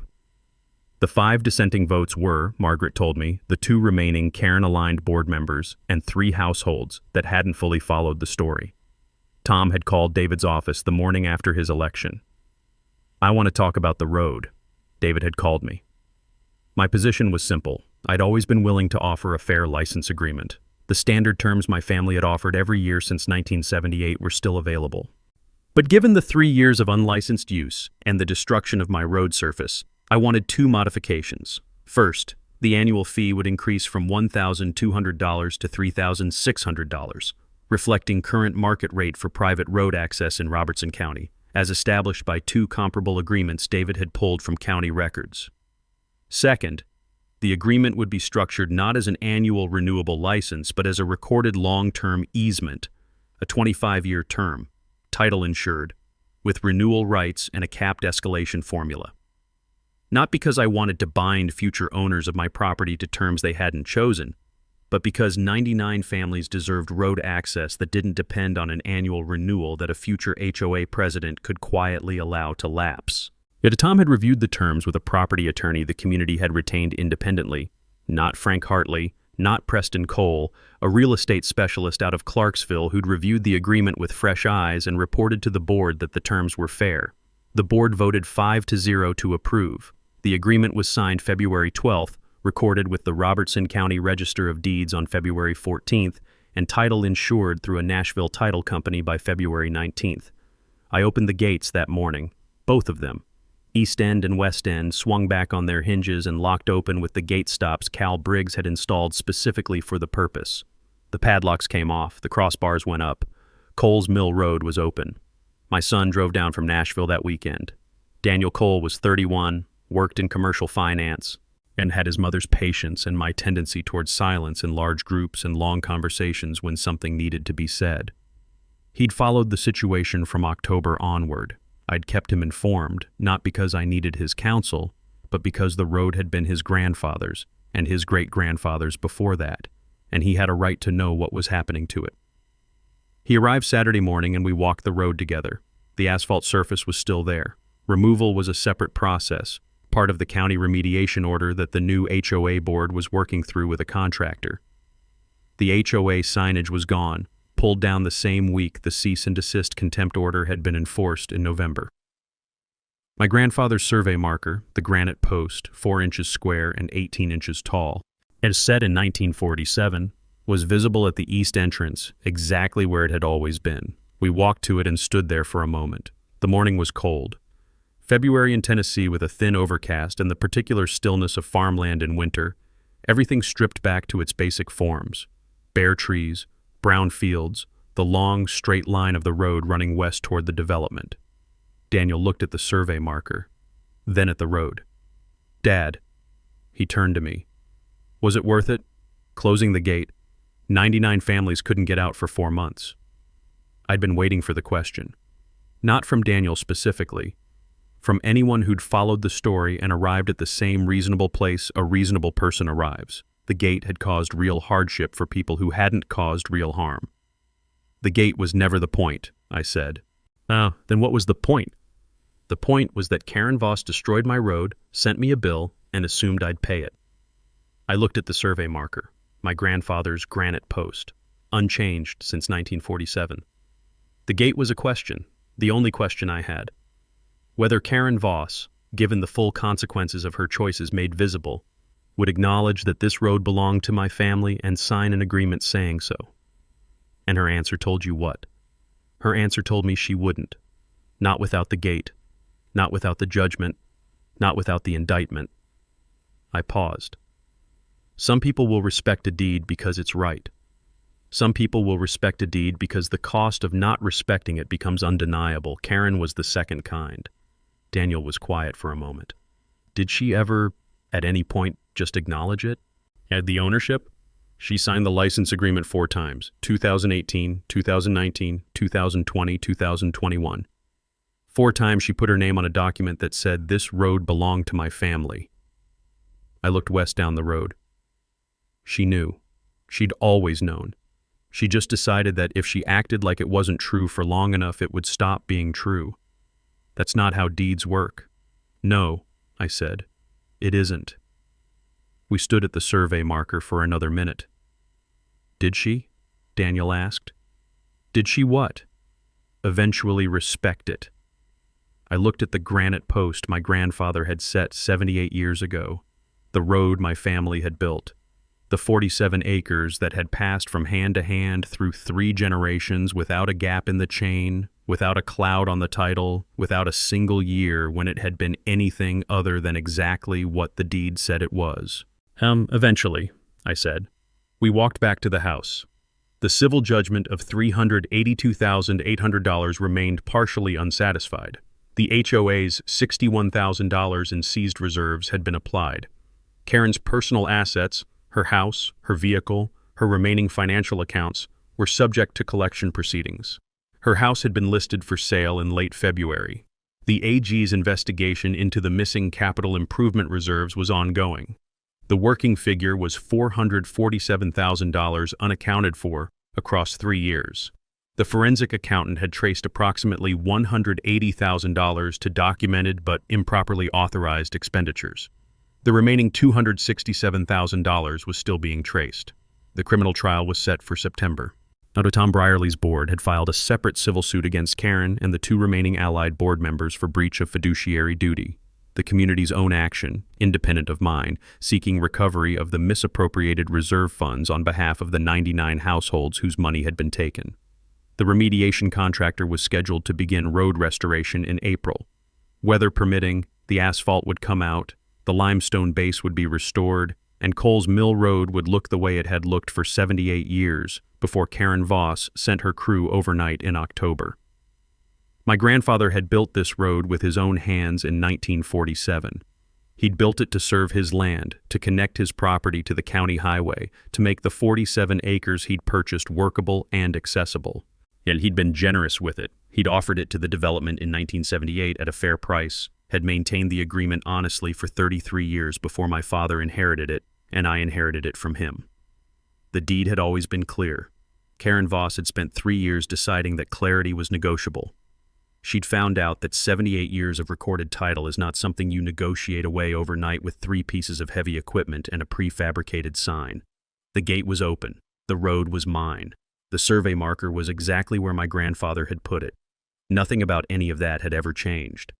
A: The 5 dissenting votes were, Margaret told me, the 2 remaining Karen-aligned board members and 3 households that hadn't fully followed the story. Tom had called David's office the morning after his election. "I want to talk about the road," David had called me. My position was simple. I'd always been willing to offer a fair license agreement. The standard terms my family had offered every year since 1978 were still available. But given the 3 years of unlicensed use and the destruction of my road surface, I wanted 2 modifications. First, the annual fee would increase from $1,200 to $3,600, reflecting current market rate for private road access in Robertson County, as established by 2 comparable agreements David had pulled from county records. Second, the agreement would be structured not as an annual renewable license, but as a recorded long-term easement, a 25-year term, title insured, with renewal rights and a capped escalation formula. Not because I wanted to bind future owners of my property to terms they hadn't chosen, but because 99 families deserved road access that didn't depend on an annual renewal that a future HOA president could quietly allow to lapse. Yet Tom had reviewed the terms with a property attorney the community had retained independently, not Frank Hartley, not Preston Cole, a real estate specialist out of Clarksville who'd reviewed the agreement with fresh eyes and reported to the board that the terms were fair. The board voted 5-0 to approve. The agreement was signed February 12th, recorded with the Robertson County Register of Deeds on February 14th, and title insured through a Nashville title company by February 19th. I opened the gates that morning, both of them. East End and West End swung back on their hinges and locked open with the gate stops Cal Briggs had installed specifically for the purpose. The padlocks came off, the crossbars went up. Cole's Mill Road was open. My son drove down from Nashville that weekend. Daniel Cole was 31, worked in commercial finance, and had his mother's patience and my tendency towards silence in large groups and long conversations when something needed to be said. He'd followed the situation from October onward. I'd kept him informed, not because I needed his counsel, but because the road had been his grandfather's and his great-grandfather's before that, and he had a right to know what was happening to it. He arrived Saturday morning and we walked the road together. The asphalt surface was still there. Removal was a separate process, part of the county remediation order that the new HOA board was working through with a contractor. The HOA signage was gone, pulled down the same week the cease and desist contempt order had been enforced in November. My grandfather's survey marker, the granite post, 4 inches square and 18 inches tall, as set in 1947, was visible at the east entrance, exactly where it had always been. We walked to it and stood there for a moment. The morning was cold. February in Tennessee with a thin overcast and the particular stillness of farmland in winter, everything stripped back to its basic forms. Bare trees, brown fields, the long, straight line of the road running west toward the development. Daniel looked at the survey marker, then at the road. "Dad," he turned to me. "Was it worth it? Closing the gate. 99 families couldn't get out for 4 months." I'd been waiting for the question. Not from Daniel specifically, from anyone who'd followed the story and arrived at the same reasonable place a reasonable person arrives. The gate had caused real hardship for people who hadn't caused real harm. "The gate was never the point," I said. "Oh, then what was the point?" "The point was that Karen Voss destroyed my road, sent me a bill, and assumed I'd pay it." I looked at the survey marker, my grandfather's granite post, unchanged since 1947. The gate was a question, the only question I had. Whether Karen Voss, given the full consequences of her choices made visible, would acknowledge that this road belonged to my family and sign an agreement saying so. And her answer told you what? Her answer told me she wouldn't. Not without the gate. Not without the judgment. Not without the indictment. I paused. Some people will respect a deed because it's right. Some people will respect a deed because the cost of not respecting it becomes undeniable. Karen was the second kind. Daniel was quiet for a moment. Did she ever, at any point, just acknowledge it? Had the ownership? She signed the license agreement 4 times, 2018, 2019, 2020, 2021. 4 times she put her name on a document that said, "This road belonged to my family." I looked west down the road. She knew. She'd always known. She just decided that if she acted like it wasn't true for long enough, it would stop being true. That's not how deeds work. No, I said. It isn't. We stood at the survey marker for another minute. Did she? Daniel asked. Did she what? Eventually respect it. I looked at the granite post my grandfather had set 78 years ago, the road my family had built, the 47 acres that had passed from hand to hand through 3 generations without a gap in the chain, without a cloud on the title, without a single year when it had been anything other than exactly what the deed said it was. Eventually, I said. We walked back to the house. The civil judgment of $382,800 remained partially unsatisfied. The HOA's $61,000 in seized reserves had been applied. Karen's personal assets, her house, her vehicle, her remaining financial accounts, were subject to collection proceedings. Her house had been listed for sale in late February. The AG's investigation into the missing capital improvement reserves was ongoing. The working figure was $447,000 unaccounted for across 3 years. The forensic accountant had traced approximately $180,000 to documented but improperly authorized expenditures. The remaining $267,000 was still being traced. The criminal trial was set for September. Now, Tom Brierley's board had filed a separate civil suit against Karen and the 2 remaining allied board members for breach of fiduciary duty, the community's own action, independent of mine, seeking recovery of the misappropriated reserve funds on behalf of the 99 households whose money had been taken. The remediation contractor was scheduled to begin road restoration in April. Weather permitting, the asphalt would come out, the limestone base would be restored, and Coles Mill Road would look the way it had looked for 78 years before Karen Voss sent her crew overnight in October. My grandfather had built this road with his own hands in 1947. He'd built it to serve his land, to connect his property to the county highway, to make the 47 acres he'd purchased workable and accessible. Yet he'd been generous with it. He'd offered it to the development in 1978 at a fair price, had maintained the agreement honestly for 33 years before my father inherited it, and I inherited it from him. The deed had always been clear. Karen Voss had spent 3 years deciding that clarity was negotiable. She'd found out that 78 years of recorded title is not something you negotiate away overnight with 3 pieces of heavy equipment and a prefabricated sign. The gate was open. The road was mine. The survey marker was exactly where my grandfather had put it. Nothing about any of that had ever changed.